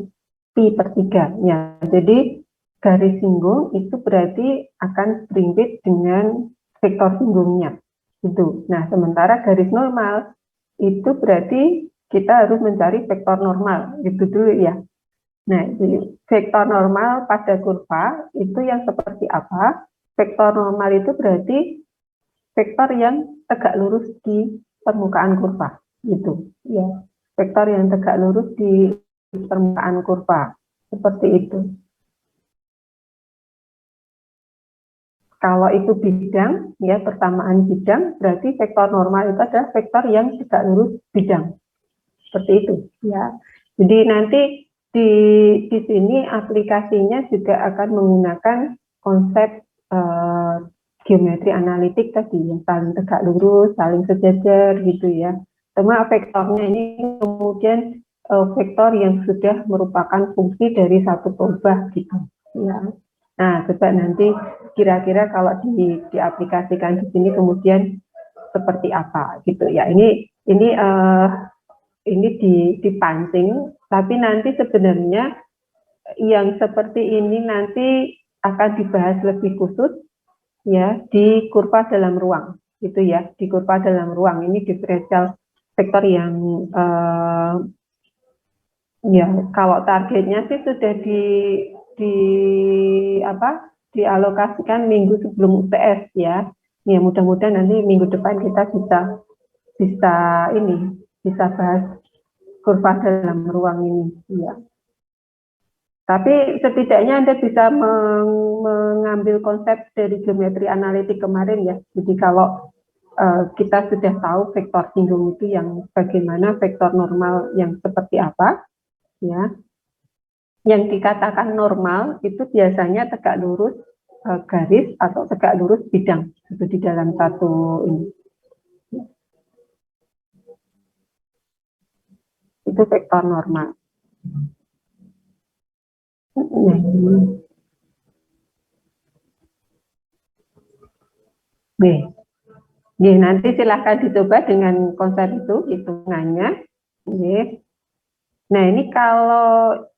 Pi per 3. Ya, jadi garis singgung itu berarti akan spring width dengan vektor singgungnya. Itu. Nah, sementara garis normal itu berarti kita harus mencari vektor normal. Itu dulu ya. Nah, vektor normal pada kurva itu yang seperti apa? Vektor normal itu berarti vektor yang tegak lurus di permukaan kurva, gitu ya. Vektor yang tegak lurus di permukaan kurva, seperti itu. Kalau itu bidang, ya persamaan bidang, berarti vektor normal itu adalah vektor yang tegak lurus bidang, seperti itu ya. Jadi nanti di sini aplikasinya juga akan menggunakan konsep geometri analitik tadi, yang saling tegak lurus, saling sejajar gitu ya. Cuma vektornya ini kemudian vektor yang sudah merupakan fungsi dari satu perubahan gitu ya. Nah, coba nanti kira-kira kalau diaplikasikan di sini kemudian seperti apa gitu ya. Ini dipancing, tapi nanti sebenarnya yang seperti ini nanti akan dibahas lebih khusus ya di kurva dalam ruang, gitu ya. Di kurva dalam ruang ini diferensial vektor yang ya kalau targetnya sih sudah di apa dialokasikan minggu sebelum UTS ya. Ya mudah-mudahan nanti minggu depan kita bisa ini bisa bahas kurva dalam ruang ini ya. Tapi setidaknya Anda bisa mengambil konsep dari geometri analitik kemarin ya. Jadi kalau kita sudah tahu vektor singgung itu yang bagaimana, vektor normal yang seperti apa ya. Yang dikatakan normal itu biasanya tegak lurus garis atau tegak lurus bidang itu di dalam satu ini. Itu vektor normal. Nanti silahkan dicoba dengan konsep itu hitungannya. Nah, ini kalau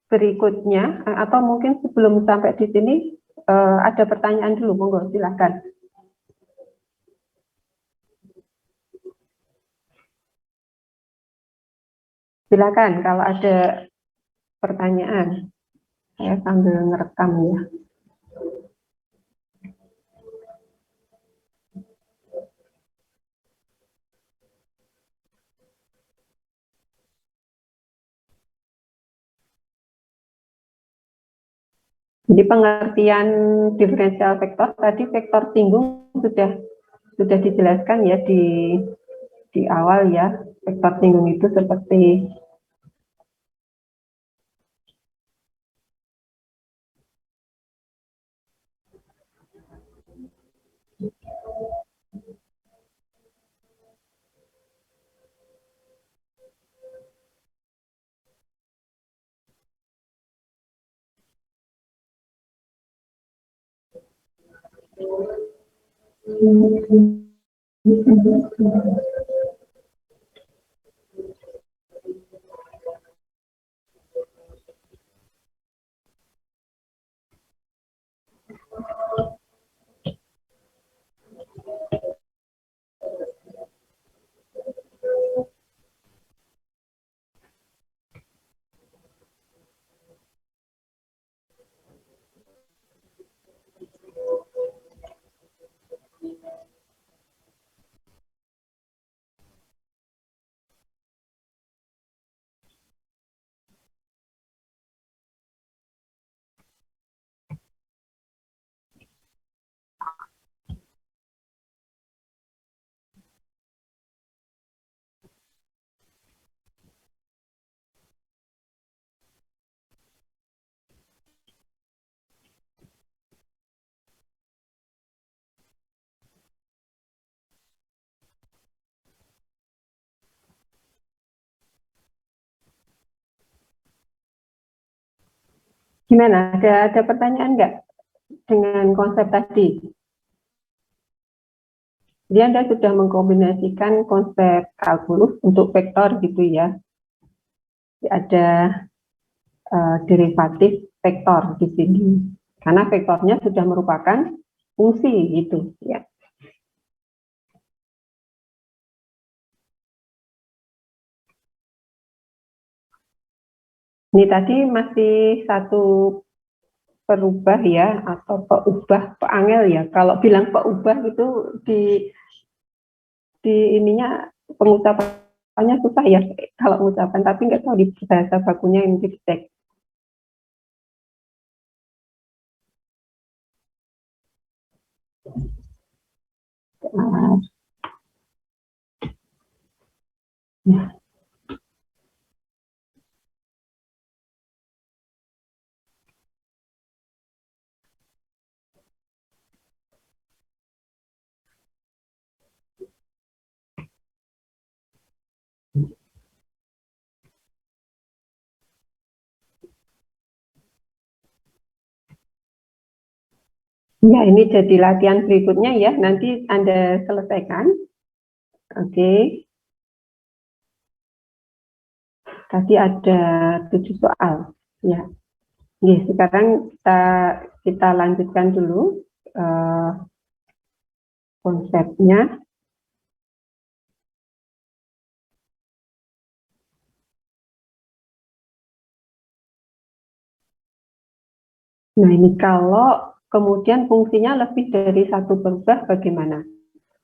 berikutnya atau mungkin sebelum sampai di sini ada pertanyaan dulu, monggo silahkan. Silakan kalau ada pertanyaan. Saya sambil ngerekam ya. Jadi pengertian diferensial vektor tadi, vektor singgung sudah dijelaskan ya di awal ya. Vektor singgung itu seperti Gimana? Ada pertanyaan nggak dengan konsep tadi? Jadi Anda sudah mengkombinasikan konsep kalkulus untuk vektor gitu ya. Ada derivatif vektor di sini. Karena vektornya sudah merupakan fungsi gitu ya. Ini tadi masih satu perubah ya, atau peubah, peangel ya. Kalau bilang peubah itu di ininya pengucapannya susah ya kalau pengucapan, tapi nggak tahu di bahasa bakunya yang dicek. Ya. Ya, ini jadi latihan berikutnya ya. Nanti Anda selesaikan. Oke. Tadi ada 7 soal. Ya. Oke, sekarang kita lanjutkan dulu konsepnya. Nah, ini kalau kemudian fungsinya lebih dari satu berubah bagaimana?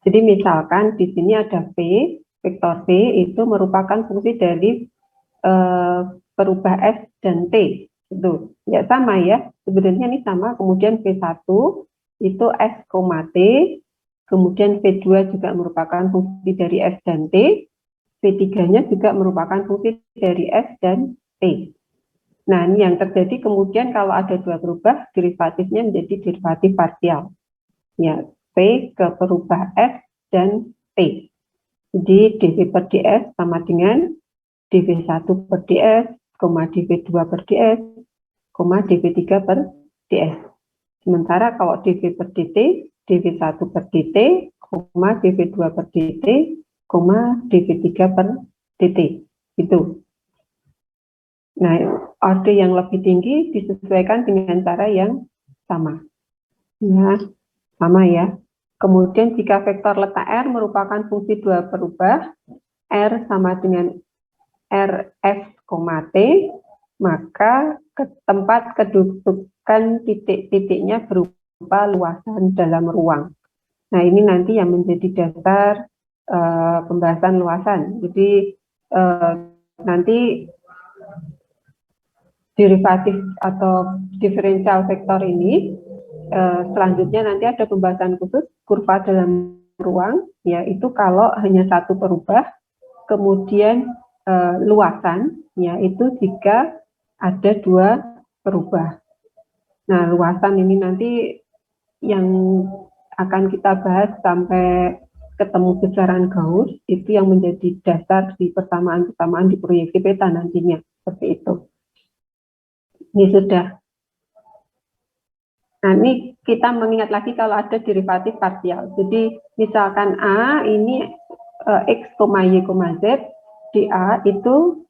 Jadi misalkan di sini ada V, vektor V itu merupakan fungsi dari perubah S dan T. Itu ya sama ya, sebenarnya ini sama. Kemudian V1 itu S, T, kemudian V2 juga merupakan fungsi dari S dan T, V3-nya juga merupakan fungsi dari S dan T. Nah, ini yang terjadi kemudian kalau ada dua berubah, derivatifnya menjadi derivatif parsial. Ya, P ke perubah S dan T. Jadi dV per ds sama dengan dV1 per ds, dV2 per ds, dV3 per ds. Sementara kalau dV per dt, dV1 per dt, dV2 per dt, dV3 per dt. Itu. Nah, orde yang lebih tinggi disesuaikan dengan cara yang sama. Ya, sama ya. Kemudian jika vektor letak R merupakan fungsi dua perubah, R sama dengan RS, T, maka ke tempat kedudukan titik-titiknya berupa luasan dalam ruang. Nah, ini nanti yang menjadi dasar pembahasan luasan. Jadi nanti derivatif atau diferensial vektor ini selanjutnya nanti ada pembahasan khusus kurva dalam ruang, yaitu kalau hanya satu perubah, kemudian luasan, yaitu jika ada dua perubah. Nah, luasan ini nanti yang akan kita bahas sampai ketemu besaran Gauss, itu yang menjadi dasar di persamaan-persamaan di proyeksi peta nantinya, seperti itu. Ini sudah. Nah, ini kita mengingat lagi kalau ada derivatif parsial. Jadi, misalkan A ini X, Y, Z, di A itu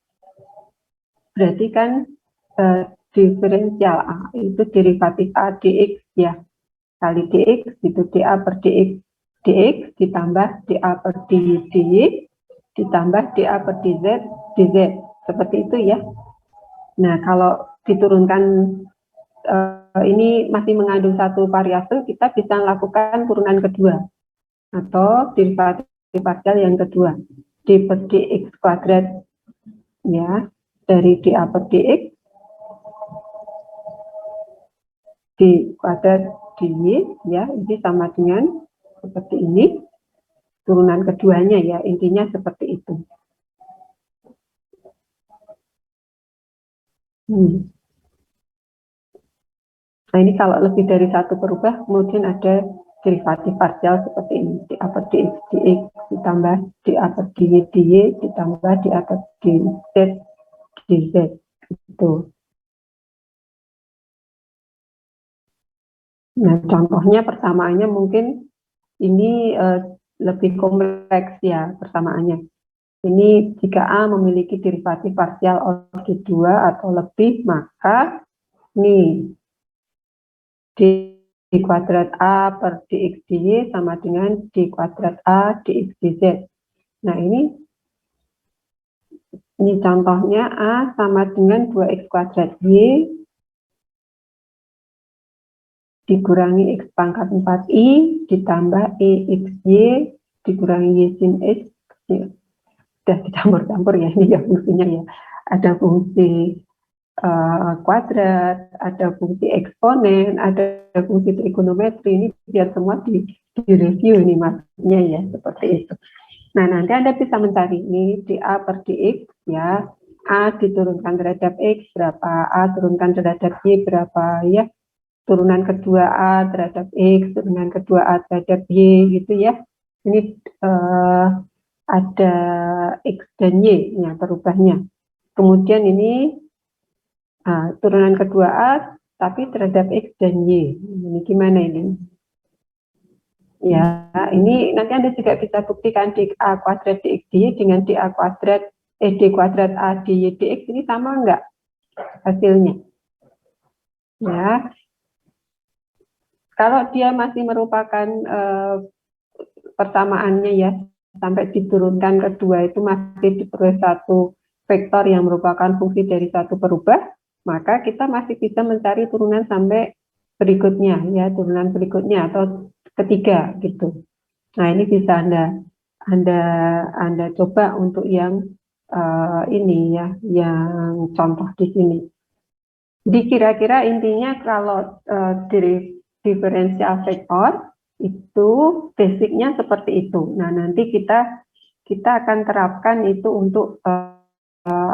berarti kan diferensial A, itu derivatif A dx ya, kali dx, itu dA per dx, ditambah dA per dy, ditambah dA per dz, seperti itu ya. Nah, kalau diturunkan ini masih mengandung satu variabel, kita bisa lakukan turunan kedua atau derivatif parsial yang kedua, d per dx kuadrat ya, dari dA per dx d kuadrat dy ya, ini sama dengan seperti ini, turunan keduanya ya, intinya seperti itu. Nah, ini kalau lebih dari satu berubah, kemudian ada derivatif parsial seperti ini, dA per dx dx ditambah dA per dy dy ditambah dA per dz dz, itu. Nah, contohnya persamaannya mungkin ini lebih kompleks ya persamaannya. Ini jika A memiliki derivatif parsial order 2 atau lebih, maka nih D kuadrat A per dx dy sama dengan D kuadrat A dx dz. Nah, ini contohnya A sama dengan 2x kuadrat Y dikurangi X pangkat 4I ditambah EXY dikurangi Y sin X. Ya, sudah dicampur-campur ya ini ya fungsinya ya. Ada fungsi kuadrat, ada fungsi eksponen, ada fungsi trigonometri. Ini biar semua di-review ini maksudnya ya, seperti itu. Nah, nanti Anda bisa mencari ini dA per dx ya. A diturunkan terhadap X berapa, A turunkan terhadap Y berapa ya. Turunan kedua A terhadap X, turunan kedua A terhadap Y gitu ya. Ini ada X dan Y ya perubahnya. Kemudian ini turunan kedua A tapi terhadap X dan Y. Ini gimana ini? Ya, ini nanti Anda juga bisa buktikan dA kuadrat dx dy dengan dA kuadrat d kuadrat A dy dx ini sama enggak hasilnya? Ya, kalau dia masih merupakan persamaannya ya sampai diturunkan kedua itu masih diperoleh satu vektor yang merupakan fungsi dari satu perubah, maka kita masih bisa mencari turunan sampai berikutnya ya, turunan berikutnya atau ketiga gitu. Nah, ini bisa Anda coba untuk yang ini ya, yang contoh di sini. Jadi kira-kira intinya kalau diferensial vektor itu basicnya seperti itu. Nah, nanti kita akan terapkan itu untuk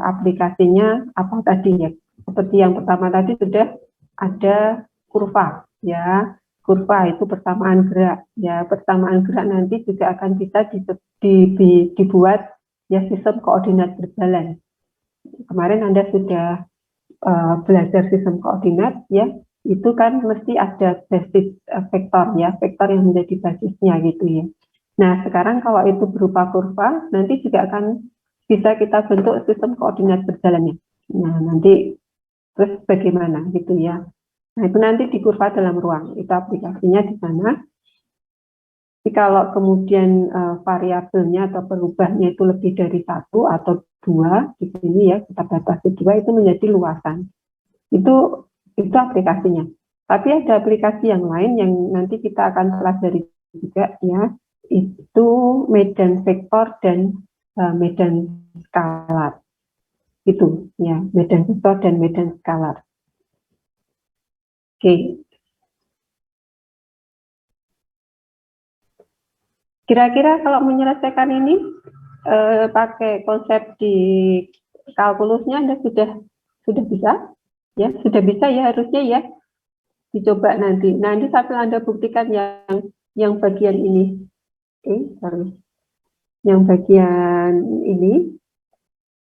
aplikasinya apa tadi ya. Seperti yang pertama tadi sudah ada kurva ya. Kurva itu persamaan gerak ya. Persamaan gerak nanti juga akan bisa dibuat ya sistem koordinat berjalan. Kemarin Anda sudah belajar sistem koordinat ya, itu kan mesti ada basis vektor ya, vektor yang menjadi basisnya gitu ya. Nah, sekarang kalau itu berupa kurva, nanti juga akan bisa kita bentuk sistem koordinat berjalannya. Nah, nanti terus bagaimana gitu ya. Nah, itu nanti di kurva dalam ruang, itu aplikasinya di sana. Jadi kalau kemudian variabelnya atau perubahnya itu lebih dari satu atau dua, di sini ya kita batasi dua, itu menjadi luasan. Itu aplikasinya. Tapi ada aplikasi yang lain yang nanti kita akan pelajari juga ya, itu medan vektor dan medan skalar. Itu ya, medan vektor dan medan skalar. Oke. Kira-kira kalau menyelesaikan ini pakai konsep di kalkulusnya Anda sudah bisa? Ya, sudah bisa ya harusnya ya. Dicoba nanti. Nanti sambil Anda buktikan yang bagian ini. Sorry. Yang bagian ini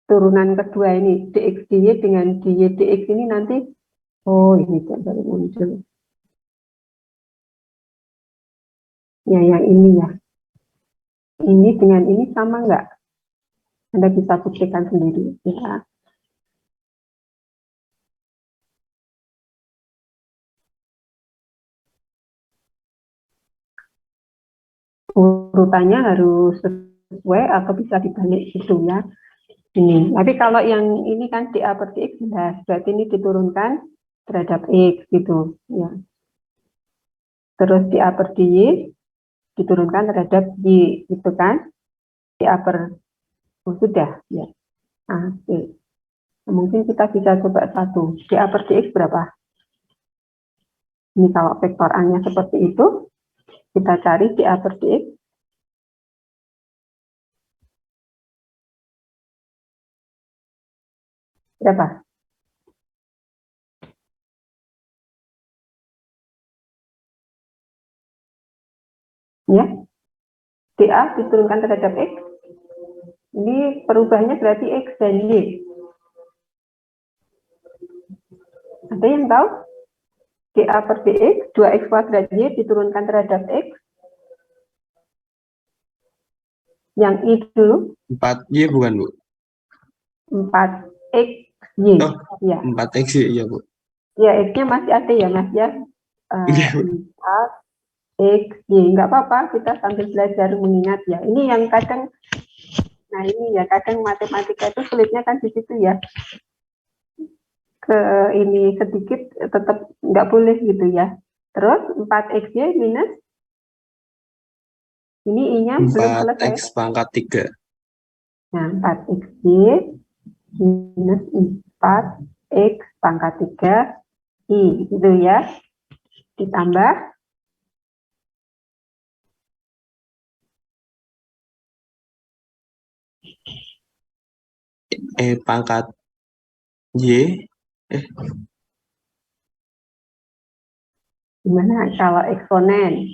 turunan kedua ini dx dy dengan dy dx ini nanti ini baru muncul. Ya, yang ini ya. Ini dengan ini sama enggak? Anda bisa buktikan sendiri ya. Urutannya harus sesuai atau bisa dibalik gitu ya. Ini. Tapi kalau yang ini kan dA per dx jelas, berarti ini diturunkan terhadap x gitu ya. Terus dA per dy diturunkan terhadap y gitu kan. dA per sudah ya. Oke. Mungkin kita bisa coba satu. dA per dx berapa? Ini kalau vektor A-nya seperti itu, kita cari dA per dx. Berapa? Ya. dA diturunkan terhadap x. Ini perubahannya berarti x dan y. Ada yang tahu? dA per dx, 2x kuadrat y diturunkan terhadap x. Yang I dulu. 4Y bukan, Bu? 4xy. Oh, Ya. 4X iya, Bu. Ya, x-nya masih ada ya, Mas ya. Iya, Bu. 4xy. Nggak apa-apa, kita sambil belajar mengingat ya. Ini yang kadang, nah ini ya, kadang matematika itu sulitnya kan di situ ya. Ke ini sedikit tetap nggak boleh gitu ya. Terus 4xy minus, ini I-nya belum selesai. 4X pangkat 3. Nah, 4xy minus 4x pangkat 3 I, gitu ya. Ditambah Pangkat Y. gimana kalau eksponen?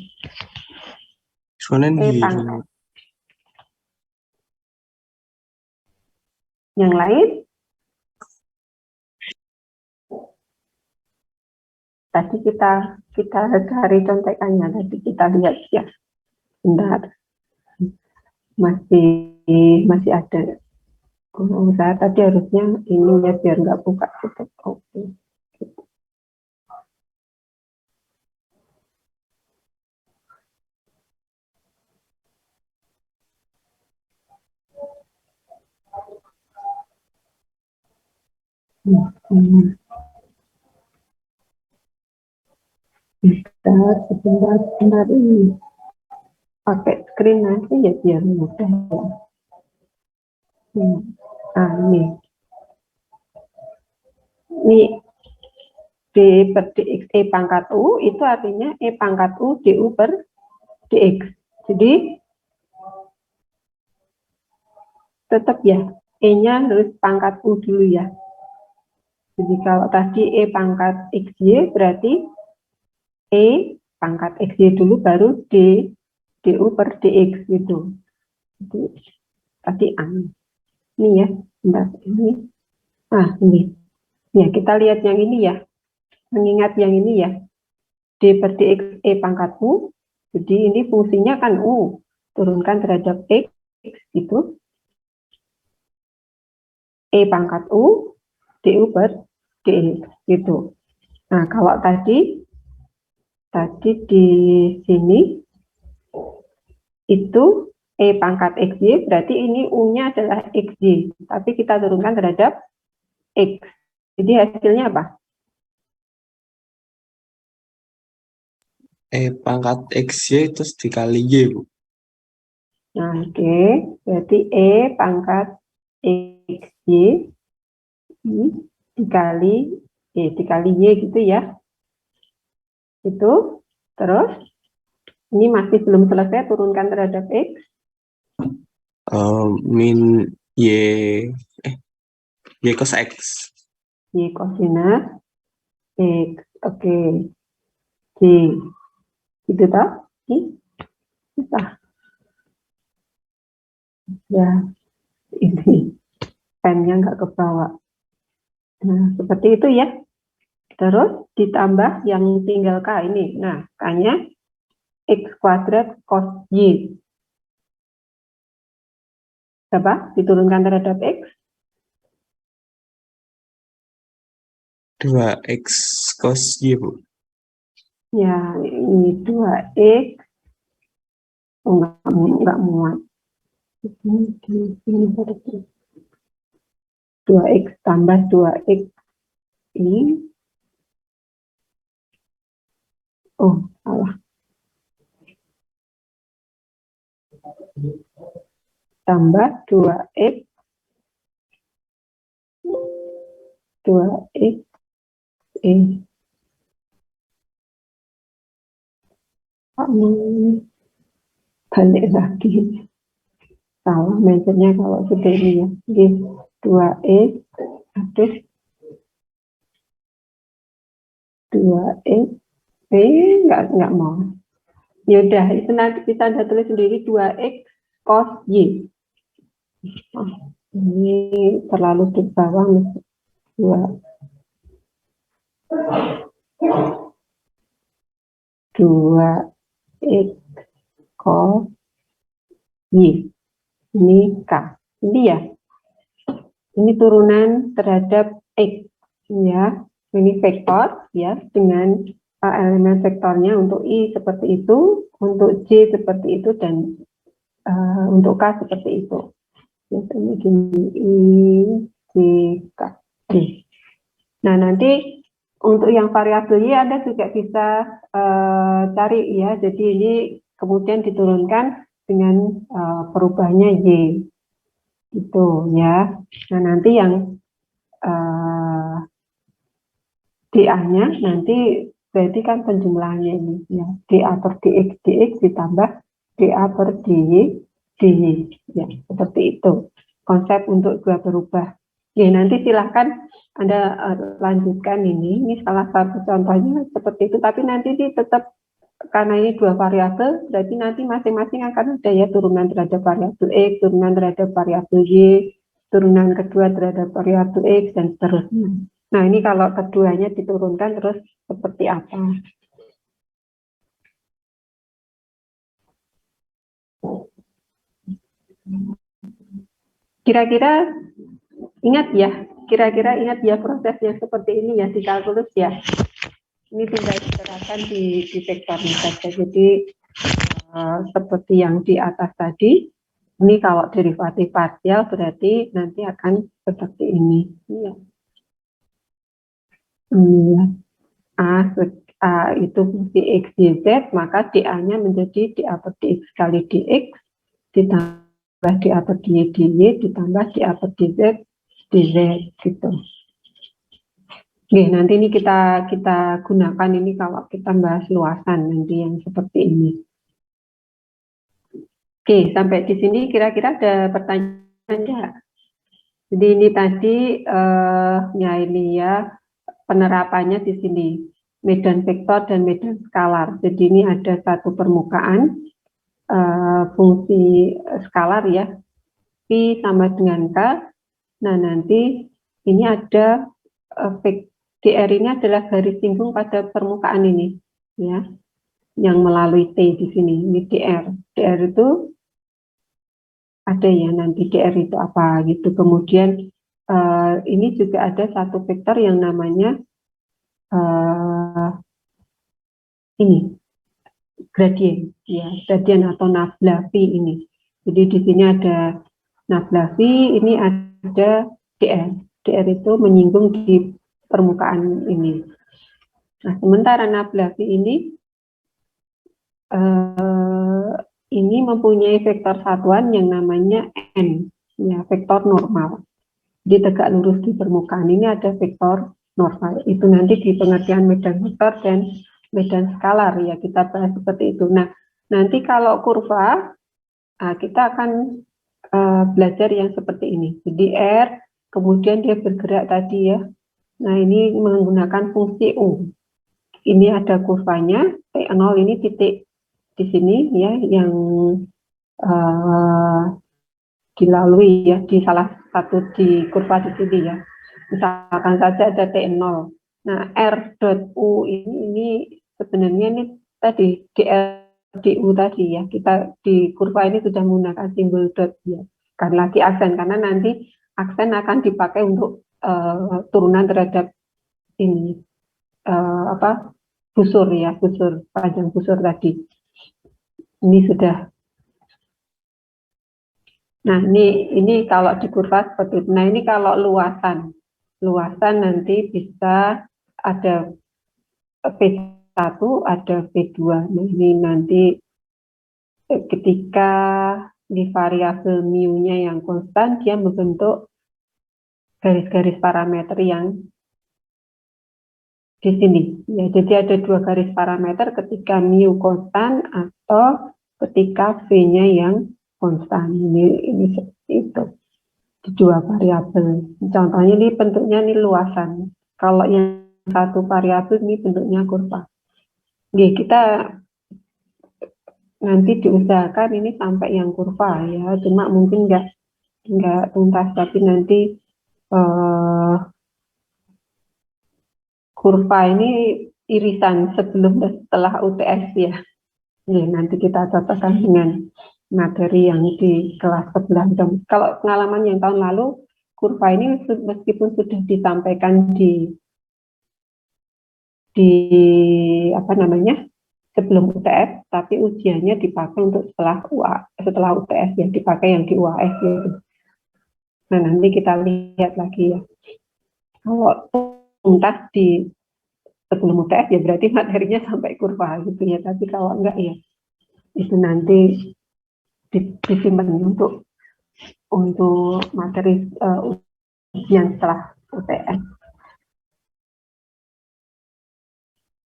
Eksponen Y. Pangkat. Yang lain? Tadi kita cari contekannya, tadi kita lihat ya. Bentar. Masih ada. Saya tadi harusnya ini ya biar nggak buka tutup. Oke. Sebentar ini pakai screen nanti ya biar mudah ya. Ini D per dx E pangkat U itu artinya E pangkat U du per dx. Jadi tetap ya E-nya harus pangkat U dulu ya. Jadi kalau tadi E pangkat xy berarti E pangkat xy dulu baru du per dx gitu. Jadi tadi ini ya, bentar ini. Ini. Ya, kita lihat yang ini ya. Mengingat yang ini ya. D per dx E pangkat U. Jadi ini fungsinya kan U. Turunkan terhadap X itu. E pangkat U du per dx gitu. Nah, kalau tadi di sini itu E pangkat xy berarti ini U-nya adalah xy, tapi kita turunkan terhadap X. Jadi hasilnya apa? E pangkat xy terus dikali Y, Bu. Nah, oke. Berarti E pangkat xy dikali Y gitu ya. Itu. Terus ini masih belum selesai, turunkan terhadap X. Min Y Y cos X. Y kosinus X. Oke. J. Gitu toh? Bisa. Ya. Ini. Pennya nggak ke bawah. Nah, seperti itu ya. Terus ditambah yang tinggal K ini. Nah, K-nya X kuadrat cos Y. Berapa? Diturunkan terhadap X. 2X cos Y, Bu. Ya, ini 2X. Oh, enggak muat. Ini 2X tambah 2X ini. Oh, salah. Tambah 2X 2X balik lagi. Salah mentionnya kalau sudah ini ya. 2X habis 2X enggak mau. Yaudah, itu nanti kita ada tulis sendiri 2X cos Y. Ini terlalu di bawah 2. 2X cos Y. Ini K. Ini ya. Ini turunan terhadap X. Ya. Ini vektor ya dengan elemen vektornya untuk I seperti itu, untuk J seperti itu, dan untuk K seperti itu. Biasanya gini, I, J, K. Nah, nanti untuk yang variabel Y Anda juga bisa cari ya. Jadi ini kemudian diturunkan dengan perubahannya Y. Itu ya. Nah, nanti yang DA-nya nanti berarti kan penjumlahannya ini ya. DA per dx ditambah DA per dy ya, seperti itu. Konsep untuk dua berubah. Ya, nanti silahkan Anda lanjutkan ini. Ini salah satu contohnya seperti itu, tapi nanti tetap karena ini dua variabel, berarti nanti masing-masing akan ada ya turunan terhadap variabel X, turunan terhadap variabel Y, turunan kedua terhadap variabel X, dan seterusnya. Nah, ini kalau keduanya diturunkan terus seperti apa? Kira-kira ingat ya prosesnya seperti ini ya di kalkulus ya. Ini tinggal diterapkan di vektornya saja. Jadi seperti yang di atas tadi, ini kalau derivatif parsial berarti nanti akan seperti ini. Ya. A itu fungsi X, Y, Z, maka DA-nya menjadi DA per dx kali dx, ditambah DA per dy, ditambah DA per dz, dz, gitu. Oke, nanti ini kita gunakan ini kalau kita bahas luasan nanti yang seperti ini. Oke, sampai di sini kira-kira ada pertanyaan enggak? Jadi ini tadi ya ini ya penerapannya di sini medan vektor dan medan skalar. Jadi ini ada satu permukaan fungsi skalar ya, P sama dengan K. Nah, nanti ini ada dr ini adalah garis singgung pada permukaan ini ya, yang melalui T di sini. Ini dr itu ada ya, nanti dr itu apa gitu. Kemudian ini juga ada satu vektor yang namanya ini gradien ya, gradien atau nabla phi ini. Jadi di sini ada nabla phi, ini ada dr itu menyinggung di permukaan ini. Nah, sementara nabla phi ini mempunyai vektor satuan yang namanya n ya, vektor normal. Di tegak lurus di permukaan ini ada vektor normal. Itu nanti di pengertian medan vektor dan medan skalar ya, kita bahas seperti itu. Nah, nanti kalau kurva kita akan belajar yang seperti ini. Jadi R, kemudian dia bergerak tadi ya. Nah, ini menggunakan fungsi U. Ini ada kurvanya, T0 ini titik di sini ya, yang dilalui ya di salah satu di kurva di sini ya. Misalkan saja ada T0. Nah, R.U ini sebenarnya ini tadi DU tadi ya. Kita di kurva ini sudah menggunakan simbol dot ya. Karena lagi aksen, karena nanti aksen akan dipakai untuk turunan terhadap ini busur ya, busur, panjang busur tadi. Ini sudah. Nah, ini kalau di kurva seperti itu. Nah, ini kalau luasan nanti bisa ada P1, ada P2. Nah, ini nanti ketika di variabel mu-nya yang konstan, dia membentuk garis-garis parameter yang di sini. Ya, jadi ada dua garis parameter ketika mu konstan atau ketika V-nya yang konstan. Ini seperti itu. Di dua variabel. Contohnya ini bentuknya ini luasan. Kalau yang satu variabel ini bentuknya kurva. Oke, kita nanti diusahakan ini sampai yang kurva ya. Cuma mungkin nggak tuntas, tapi nanti kurva ini irisan sebelum dan setelah UTS ya. Nanti kita cocokkan dengan materi yang di kelas sebelah. Kalau pengalaman yang tahun lalu, kurva ini meskipun sudah disampaikan di apa namanya sebelum UTS, tapi ujiannya dipakai untuk setelah UTS ya, dipakai yang di UAS gitu. Nah nanti kita lihat lagi ya. Kalau tuntas di sebelum UTS ya berarti materinya sampai kurva gitu ya, tapi kalau enggak ya itu nanti disimpan untuk materi ujian setelah UTS.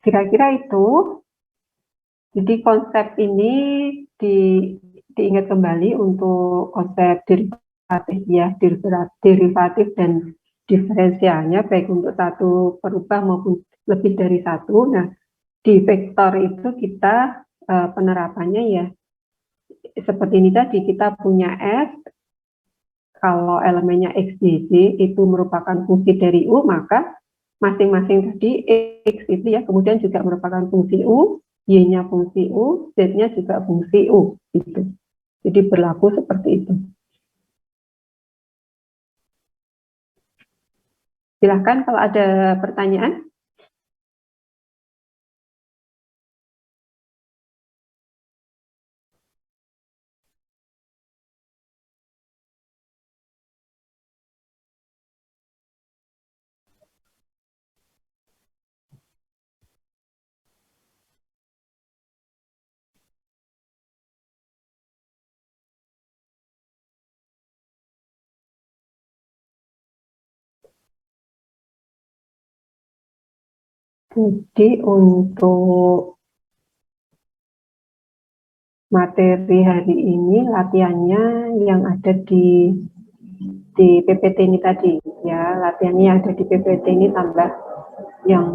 Kira-kira itu. Jadi konsep ini diingat kembali untuk konsep derivatif ya, derivatif dan diferensialnya baik untuk satu perubah maupun lebih dari satu. Nah, di vektor itu kita penerapannya ya seperti ini tadi, kita punya S, kalau elemennya X, Y, Z itu merupakan fungsi dari U, maka masing-masing tadi X itu ya kemudian juga merupakan fungsi U, Y-nya fungsi U, Z-nya juga fungsi U. Gitu. Jadi berlaku seperti itu. Silahkan kalau ada pertanyaan. Jadi untuk materi hari ini latihannya yang ada di PPT ini tadi ya, latihannya ada di PPT ini tambah yang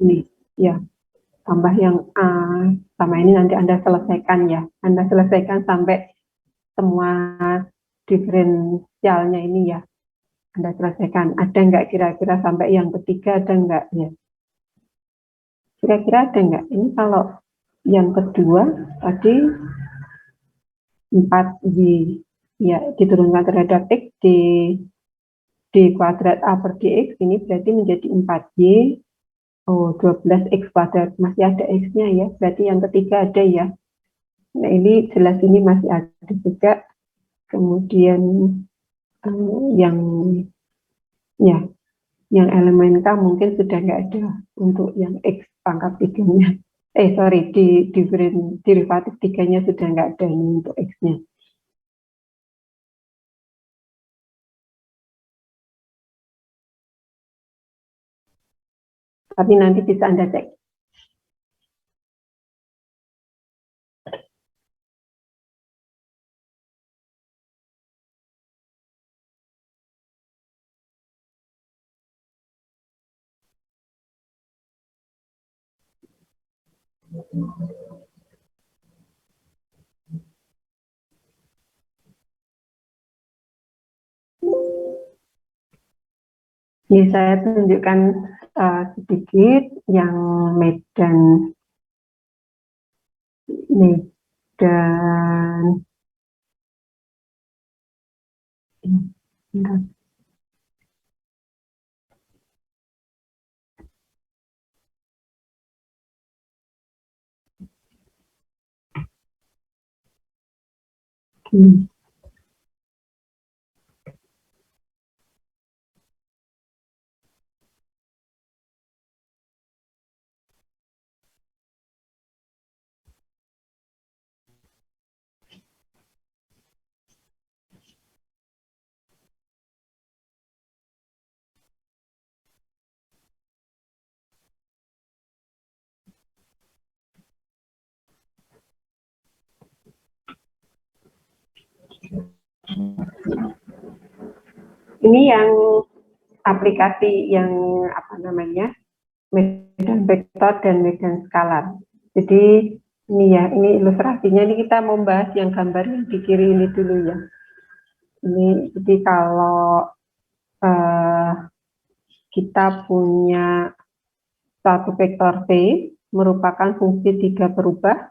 ini ya, tambah yang A sama ini nanti Anda selesaikan ya, Anda selesaikan sampai semua diferensialnya ini ya Anda selesaikan. Ada nggak kira-kira sampai yang ketiga, ada nggak ya? Kira-kira ada nggak? Ini kalau yang kedua tadi 4Y ya diturunkan terhadap X D kuadrat A per DX ini berarti menjadi 4Y 12X kuadrat, masih ada X-nya ya, berarti yang ketiga ada ya. Nah ini jelas ini masih ada juga. Kemudian yang elemen K mungkin sudah nggak ada untuk yang X pangkat 3-nya. Di derivatif 3-nya sudah nggak ada ini untuk X-nya. Tapi nanti bisa Anda cek. Ini saya tunjukkan sedikit yang medan ini yang aplikasi yang apa namanya medan vektor dan medan skalar. Jadi ini ya, ini ilustrasinya, ini kita membahas yang gambar yang di kiri ini dulu ya. Ini jadi kalau kita punya satu vektor V merupakan fungsi 3 berubah,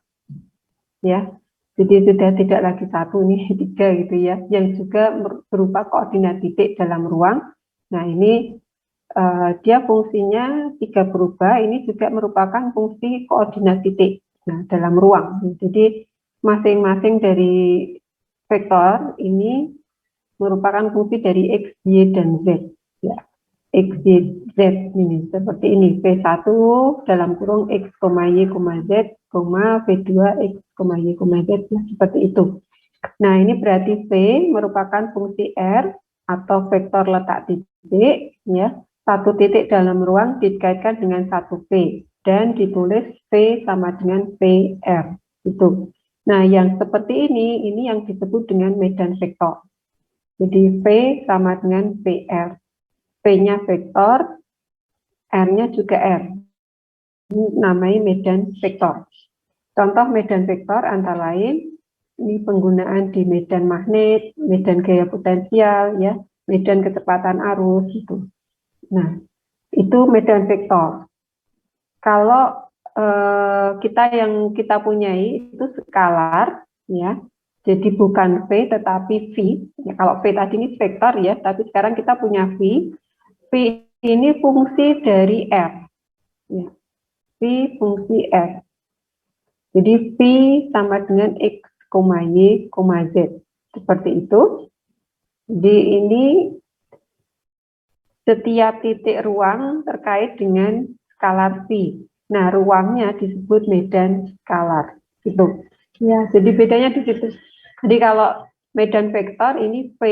ya. Jadi sudah tidak lagi satu, ini 3 gitu ya, yang juga berupa koordinat titik dalam ruang. Nah, ini dia fungsinya 3 berubah, ini juga merupakan fungsi koordinat titik dalam ruang. Jadi masing-masing dari vektor ini merupakan fungsi dari X, Y, dan Z. Ya. X, Y, Z ini seperti ini, V1 dalam kurung X, Y, Z, V2 X, Y, Z, ya, seperti itu. Nah, ini berarti V merupakan fungsi R atau vektor letak titik, ya. Satu titik dalam ruang dikaitkan dengan satu V dan ditulis V sama dengan VR. Itu. Nah, yang seperti ini yang disebut dengan medan vektor. Jadi V sama dengan VR. V-nya vektor, R-nya juga R. Ini namanya medan vektor. Contoh medan vektor antara lain, ini penggunaan di medan magnet, medan gaya potensial, ya, medan kecepatan arus, gitu. Nah, itu medan vektor. Kalau yang kita punyai itu skalar, ya. Jadi bukan V tetapi V. Ya, kalau V tadi ini vektor ya, tapi sekarang kita punya V. V ini fungsi dari R. Ya. V fungsi R. Jadi V sama dengan X, Y, Z. Seperti itu. Jadi ini setiap titik ruang terkait dengan skalar V. Nah, ruangnya disebut medan skalar. Gitu. Ya, jadi bedanya di situ. Jadi kalau medan vektor ini V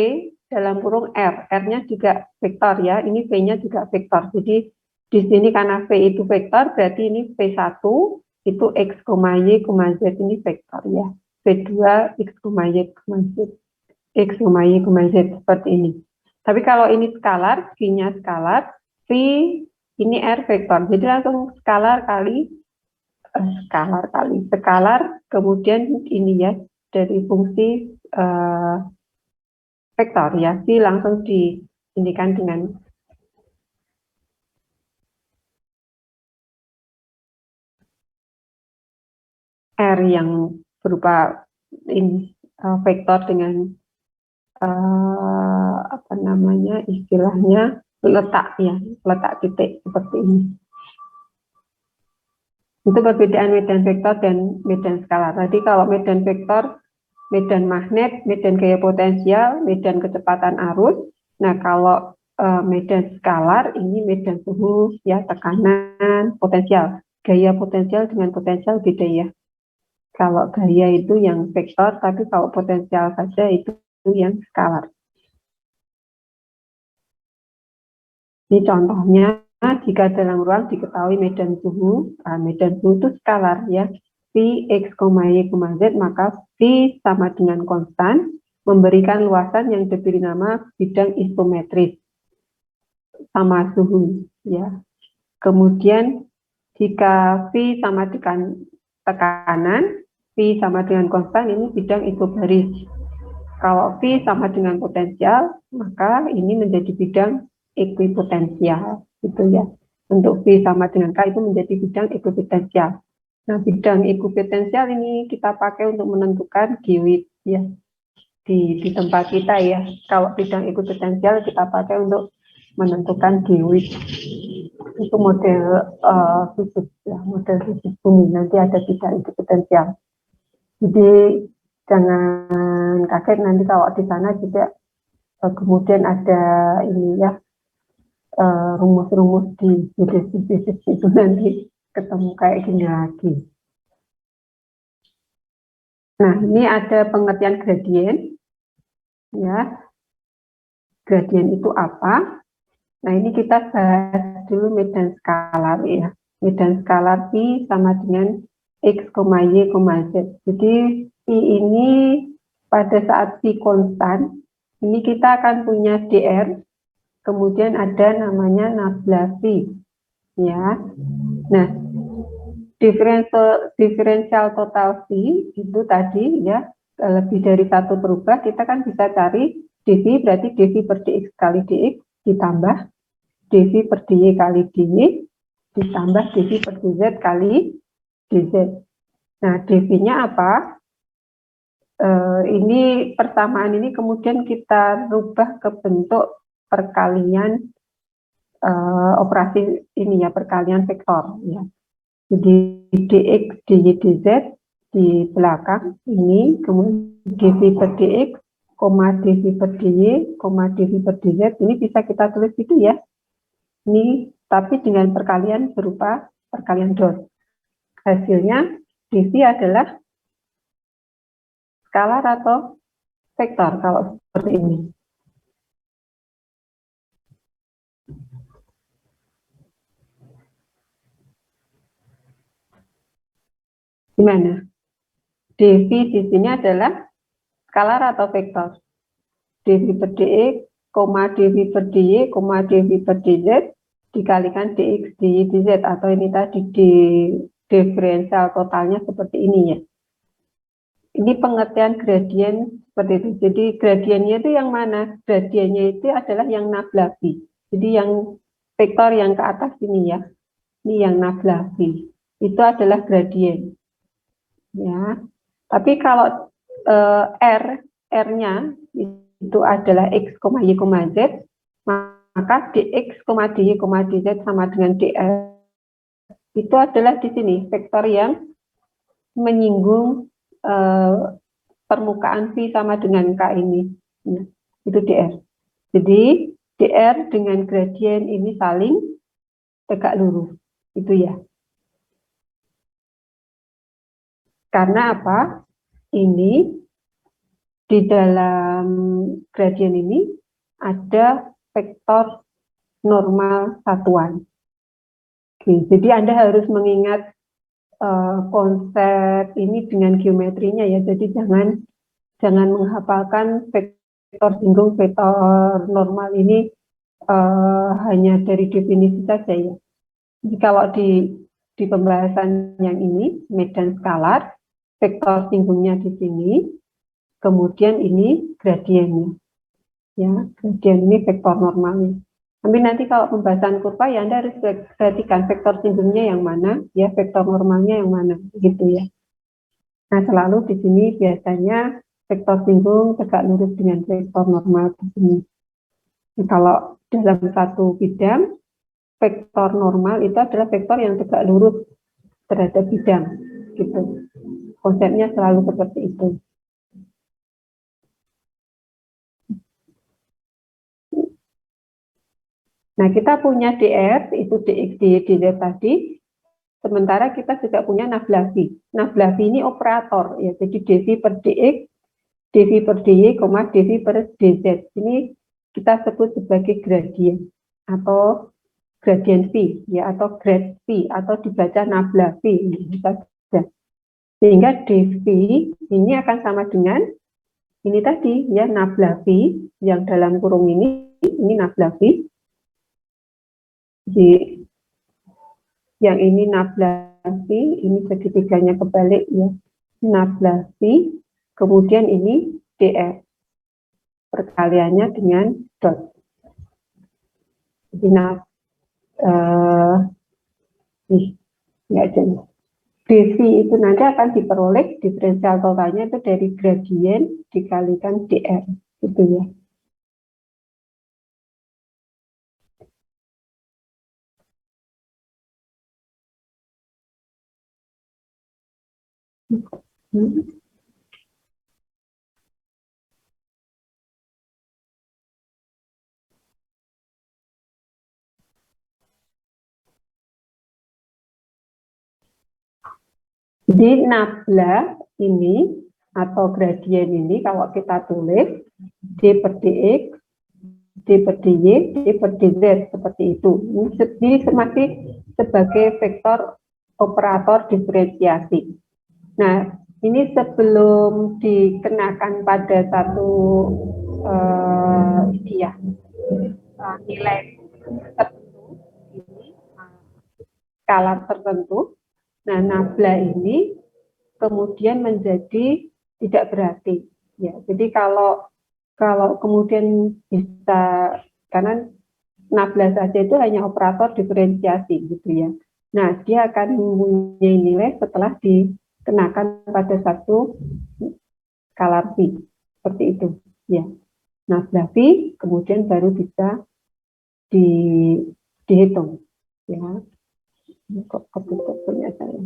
dalam kurung R, R-nya juga vektor ya, ini V-nya juga vektor. Jadi di sini karena V itu vektor, berarti ini V1 itu X, Y, Z ini vektor ya. V2 X, Y, Z, X, Y, Z seperti ini. Tapi kalau ini skalar, V-nya skalar, V ini R vektor. Jadi langsung skalar kali skalar, kemudian ini ya, dari fungsi vektor ya, V langsung diindikan dengan R yang berupa ini vektor dengan apa namanya istilahnya letak ya, letak titik seperti ini. Itu perbedaan medan vektor dan medan skalar. Tadi kalau medan vektor, medan magnet, medan gaya potensial, medan kecepatan arus. Nah, kalau medan skalar ini medan suhu, ya, tekanan, potensial. Gaya potensial dengan potensial beda ya. Kalau gaya itu yang vektor, tapi kalau potensial saja itu yang skalar. Ini contohnya, jika dalam ruang diketahui medan suhu itu skalar ya. V, X, Y, Z, maka V sama dengan konstan, memberikan luasan yang diberi nama bidang isometris sama suhu ya. Kemudian jika V sama dengan tekanan, V sama dengan konstan, ini bidang isobaris. Kalau V sama dengan potensial, maka ini menjadi bidang ekuipotensial gitu ya. Untuk V sama dengan K itu menjadi bidang ekuipotensial. Nah, bidang ekuipotensial ini kita pakai untuk menentukan geoid ya di tempat kita ya. Kalau bidang ekuipotensial kita pakai untuk menentukan geoid. Itu model fisik ya, model fisik bumi. Nanti ada bidang ekuipotensial. Jadi jangan kaget nanti kalau di sana juga kemudian ada ini ya, rumus-rumus di fisik itu nanti ketemu kayak gini lagi. Nah, ini ada pengertian gradien ya. Gradien itu apa? Nah, ini kita bahas dulu medan skalar ya. Medan skalar I sama dengan X, Y, Z. Jadi I ini pada saat I konstan, ini kita akan punya dr, kemudian ada namanya nabla V ya. Nah, diferensial total V itu tadi ya, lebih dari satu berubah, kita kan bisa cari dV, berarti dV per dx kali dx ditambah dV per dy kali dy ditambah dV per dz kali dz. Nah, dV-nya apa? Ini persamaan ini kemudian kita rubah ke bentuk perkalian operasi ini ya, perkalian vektor ya. Jadi dx dy dz di belakang ini, kemudian dv per dx, dv per dy, dv per dz, ini bisa kita tulis itu ya. Ini tapi dengan perkalian berupa perkalian dot. Hasilnya dv adalah skalar atau vektor kalau seperti ini. Gimana? dv di sini adalah skalar atau vektor. dv per dx, dv per dy, dv per dz dikalikan dx dy dz, atau ini tadi di diferensial totalnya seperti ini ya. Ini pengertian gradien seperti itu. Jadi gradiennya itu yang mana? Gradiennya itu adalah yang nablavi. Jadi yang vektor yang ke atas ini ya. Ini yang nablavi. Itu adalah gradien. Ya. Tapi kalau R-nya itu adalah X, Y, Z, maka dx, dy, dz sama dengan dr. Itu adalah di sini vektor yang menyinggung permukaan V sama dengan K ini. Nah, itu dr. Jadi dr dengan gradien ini saling tegak lurus. Itu ya. Karena apa? Ini di dalam gradien ini ada vektor normal satuan. Oke, jadi Anda harus mengingat konsep ini dengan geometrinya ya. Jadi jangan menghafalkan vektor singgung, vektor normal ini hanya dari definisi saja ya. Jadi kalau di pembahasan yang ini medan skalar, vektor singgungnya di sini, kemudian ini gradiennya. Ya, gradien ini vektor normalnya. Tapi nanti kalau pembahasan kurva ya Anda harus perhatikan vektor singgungnya yang mana, ya vektor normalnya yang mana, gitu ya. Nah, selalu di sini biasanya vektor singgung tegak lurus dengan vektor normal di sini. Nah, kalau dalam satu bidang, vektor normal itu adalah vektor yang tegak lurus terhadap bidang, gitu. Konsepnya selalu seperti itu. Nah, kita punya dr, itu dx, dy, dz tadi, sementara kita juga punya nablavi. Nablavi ini operator, ya, jadi dv per dx, dv per dy, dv per dz. Ini kita sebut sebagai gradien, atau gradien V, ya, atau grad V, atau dibaca nablavi. Sehingga dv ini akan sama dengan, ini tadi, ya, nablavi, yang dalam kurung ini nablavi. Jadi yang ini nablavi, ini segitiganya kebalik ya, nablavi, kemudian ini dr, perkaliannya dengan dot. Jadi dv itu nanti akan diperoleh diferensial totalnya itu dari gradien dikalikan dr, gitu ya. Di nabla ini atau gradien ini kalau kita tulis d per dx, d per dy, d per dz seperti itu. Ini masih sebagai vektor operator diferensiasi. Nah, ini sebelum dikenakan pada satu nilai tertentu, ini skala tertentu. Nah, nabla ini kemudian menjadi tidak berarti. Ya, jadi kalau kemudian bisa, karena nabla saja itu hanya operator diferensiasi gitu ya. Nah, dia akan mempunyai nilai setelah dikenakan pada satu skalar V, seperti itu. Ya, nabla V kemudian baru bisa dihitung. Ya, kok ketutup punya saya.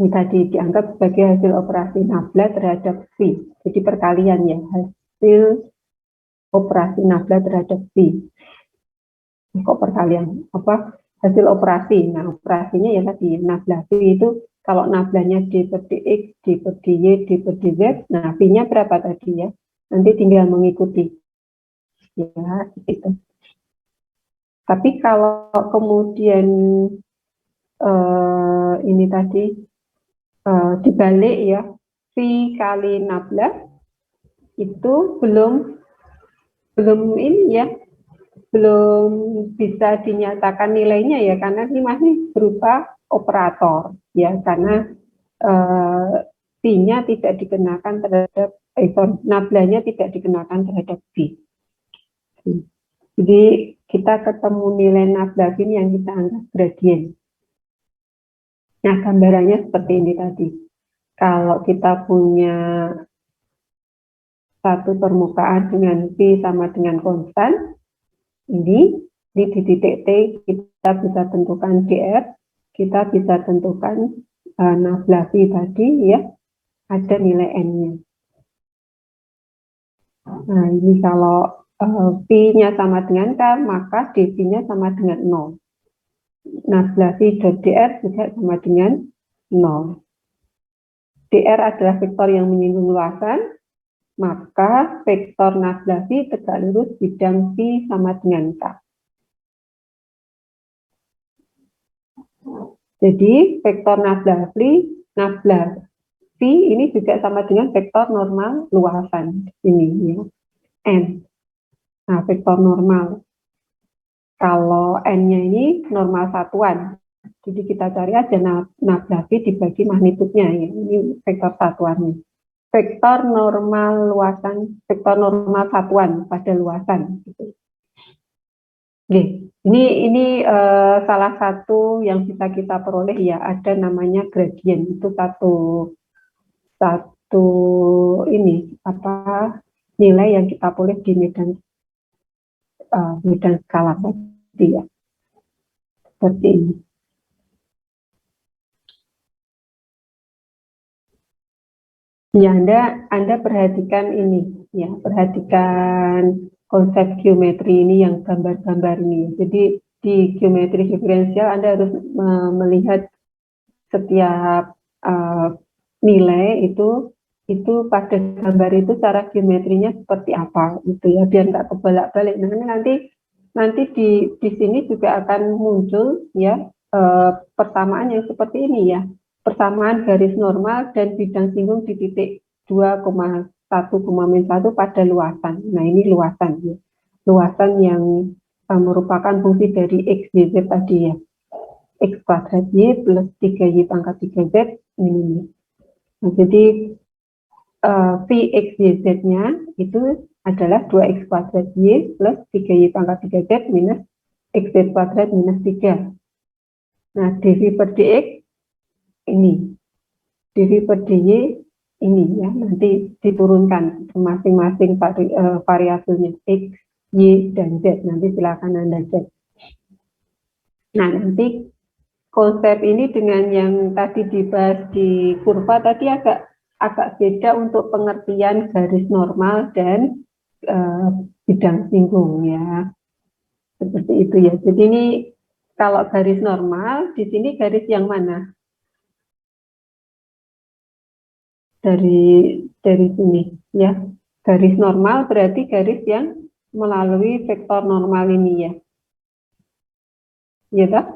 Ini tadi dianggap sebagai hasil operasi nabla terhadap V. Jadi perkalian ya, hasil operasi nabla terhadap V. Kok perkalian? Apa? Hasil operasi. Nah, operasinya ya tadi, nabla V itu kalau nablanya D per DX, D per DY, D per DZ, nah V-nya berapa tadi ya? Nanti tinggal mengikuti. Ya, itu. Tapi kalau kemudian ini tadi dibalik ya, V kali nabla itu belum ini ya, belum bisa dinyatakan nilainya ya, karena ini masih berupa operator ya, karena V-nya tidak dikenakan terhadap nablanya tidak dikenakan terhadap V. Jadi kita ketemu nilai nabla V yang kita anggap gradien. Nah, gambarannya seperti ini tadi. Kalau kita punya satu permukaan dengan V sama dengan konstan, ini di titik T kita bisa tentukan dr, kita bisa tentukan nabla V tadi ya, ada nilai n-nya. Nah, ini kalau V-nya sama dengan K, maka dV-nya sama dengan 0. Nabla V dr juga sama dengan 0. dr adalah vektor yang menyinggung luasan, maka vektor nabla V tegak lurus bidang V sama dengan K. Jadi vektor nabla V ini juga sama dengan vektor normal luasan ini ya, n. Nah, vektor normal. Kalau n-nya ini normal satuan. Jadi kita cari aja nabla V dibagi magnitudnya ya. Ini vektor satuannya. Vektor normal luasan, vektor normal satuan pada luasan. Gitu. Oke, ini salah satu yang bisa kita peroleh ya, ada namanya gradien. Itu satu ini apa nilai yang kita peroleh di medan skala tadi ya, seperti ini. Ya, Anda perhatikan ini ya, perhatikan konsep geometri ini yang gambar-gambar ini. Jadi di geometri diferensial Anda harus melihat setiap nilai itu pada gambar itu cara geometrinya seperti apa itu ya, biar nggak kebolak-balik. Nah, nanti di sini juga akan muncul ya persamaan yang seperti ini ya, persamaan garis normal dan bidang singgung di titik 2,1,-1 pada luasan. Nah, ini luasan ya, luasan yang merupakan fungsi dari x, y, z tadi ya, x kuadrat y plus 3y pangkat 3z ini. Nah, jadi Vx yz-nya itu adalah 2x kuadrat y plus 3y pangkat 3z minus xz kuadrat minus 3. Nah, dv per dx ini, dv per dy ini ya, nanti diturunkan masing-masing variabelnya x, y, dan z. Nanti silakan Anda cek. Nah, nanti konsep ini dengan yang tadi dibahas di kurva tadi agak beda untuk pengertian garis normal dan bidang singgung ya, seperti itu ya. Jadi ini kalau garis normal di sini garis yang mana? Dari sini ya, garis normal berarti garis yang melalui vektor normal ini ya, ya tak?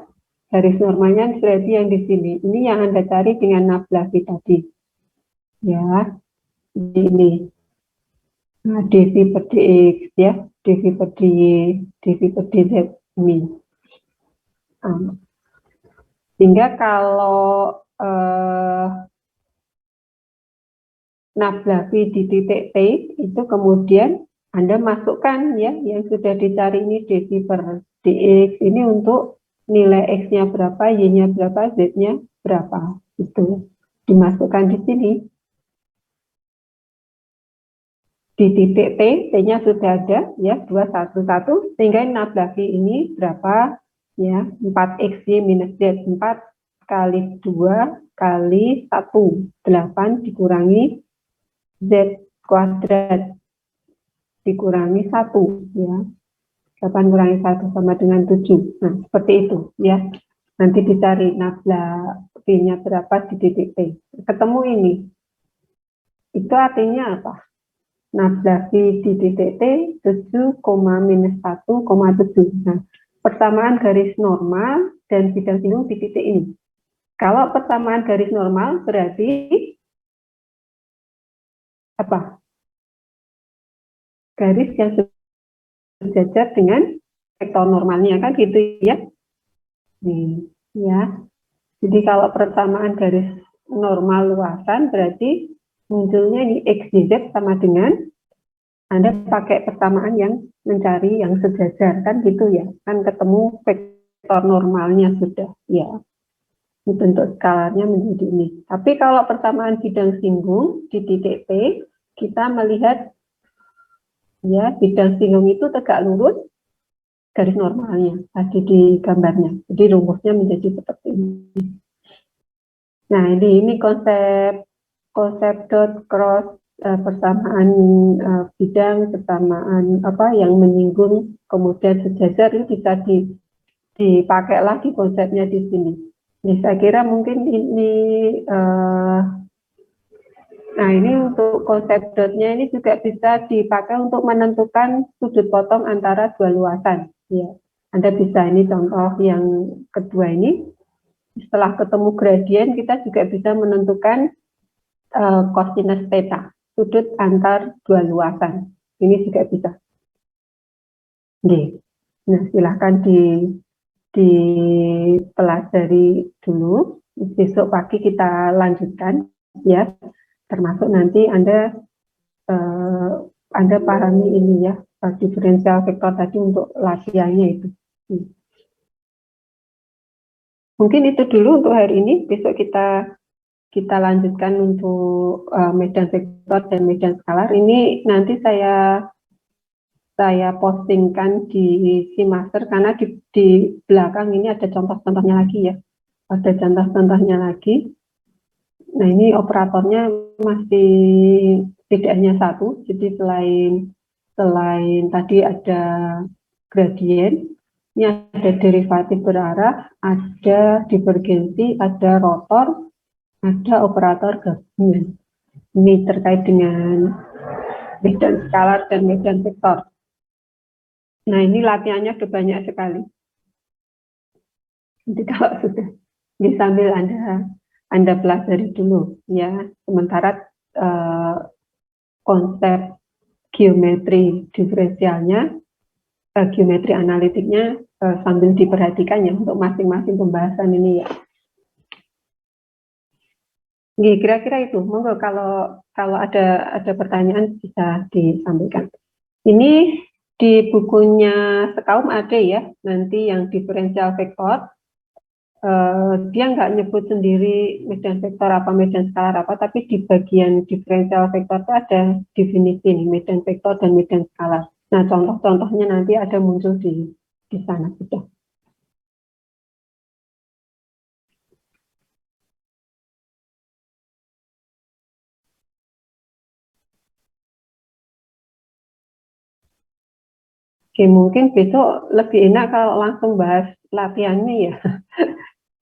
Garis normalnya berarti yang di sini. Ini yang Anda cari dengan nabla V tadi. Ya, ini. Nah, dv per dx ya, dv per dy, dv per dz ini. Sehingga kalau nabla V di titik T itu kemudian Anda masukkan ya yang sudah dicari ini dv per dx ini untuk nilai x-nya berapa, y-nya berapa, z-nya berapa. Itu dimasukkan di sini. Di titik T, T-nya sudah ada ya 211 sehingga nabla V ini berapa ya 4xy minus z 4 kali 2 kali 1 8 dikurangi z kuadrat dikurangi 1 ya 8 kurangi 1 sama dengan 7. Nah seperti itu ya, nanti dicari nabla V-nya berapa di titik T, ketemu ini, itu artinya apa? Nabla V di titik T 7, minus 1,7. Nah, persamaan garis normal dan bidang singgung di titik ini. Kalau persamaan garis normal berarti apa? Garis yang sejajar dengan vektor normalnya kan gitu ya. Nih, ya. Jadi kalau persamaan garis normal luasan berarti munculnya ini X, Y, Z sama dengan Anda pakai persamaan yang mencari yang sejajar kan gitu ya. Kan ketemu vektor normalnya sudah ya. Bentuk skalarnya menjadi ini. Tapi kalau persamaan bidang singgung di titik P, kita melihat ya bidang singgung itu tegak lurus garis normalnya tadi di gambarnya. Jadi rumusnya menjadi seperti ini. Nah ini konsep dot cross persamaan bidang, persamaan apa yang menyinggung kemudian sejajar ini bisa dipakai lagi konsepnya di sini. Ini saya kira mungkin ini nah ini untuk konsep dotnya ini juga bisa dipakai untuk menentukan sudut potong antara dua luasan. Ya, Anda bisa ini contoh yang kedua ini. Setelah ketemu gradien kita juga bisa menentukan cosinus theta, sudut antar dua luasan. Ini juga bisa. Oke. Nah silahkan dipelajari dulu. Besok pagi kita lanjutkan ya. Termasuk nanti Anda pahami ini ya, diferensial vektor tadi untuk latihannya itu. Mungkin itu dulu untuk hari ini. Besok kita lanjutkan untuk medan vektor dan medan skalar. Ini nanti saya postingkan di Simaster karena di belakang ini ada contoh-contohnya lagi ya. Ada contoh-contohnya lagi. Nah ini operatornya masih tidak hanya satu, jadi selain tadi ada gradien, ini ada derivatif berarah, ada divergensi, ada rotor, ada operator gabungan. Ini terkait dengan medan skalar dan medan vektor. Nah ini latihannya sudah banyak sekali. Jadi kalau sudah sambil Anda pelajari dulu ya, sementara konsep geometri diferensialnya, geometri analitiknya sambil diperhatikan ya untuk masing-masing pembahasan ini ya. Kira-kira itu, monggo kalau ada pertanyaan bisa disampaikan. Ini di bukunya Sekaum ada ya, nanti yang diferensial vektor. Dia nggak nyebut sendiri medan vektor apa, medan skalar apa, tapi di bagian diferensial vektor itu ada definisi nih, medan vektor dan medan skalar. Nah, contoh-contohnya nanti ada muncul di sana sudah. Oke, mungkin besok lebih enak kalau langsung bahas latihannya ya.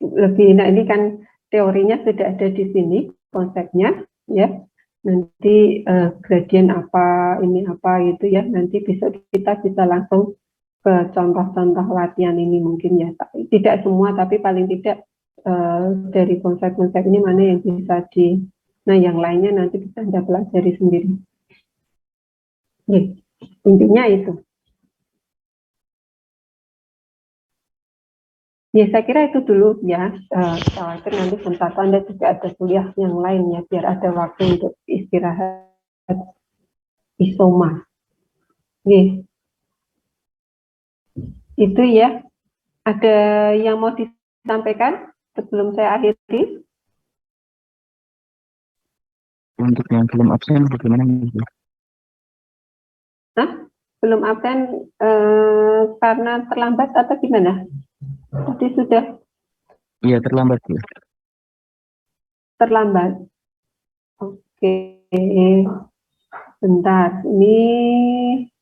Lebih enak, ini kan teorinya sudah ada di sini, konsepnya ya. Nanti gradien apa, ini apa gitu ya. Nanti besok kita bisa langsung ke contoh-contoh latihan ini mungkin ya. Tidak semua, tapi paling tidak dari konsep-konsep ini mana yang bisa nah yang lainnya nanti bisa Anda pelajari sendiri. Ya, intinya itu. Ya, saya kira itu dulu ya. Khawatir nanti bentar Anda juga ada kuliah yang lain ya, biar ada waktu untuk istirahat isoma. Nggih. Itu ya. Ada yang mau disampaikan sebelum saya akhiri? Untuk yang belum absen bagaimana Bu? Belum absen karena terlambat atau gimana? Tadi sudah Iya, terlambat Bu. terlambat. Oke, bentar. Ini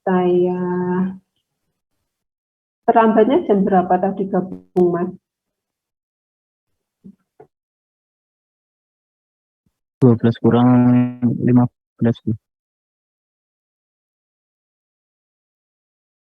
saya terlambatnya jam berapa tadi gabung, Mas? 12 kurang 15 Bu.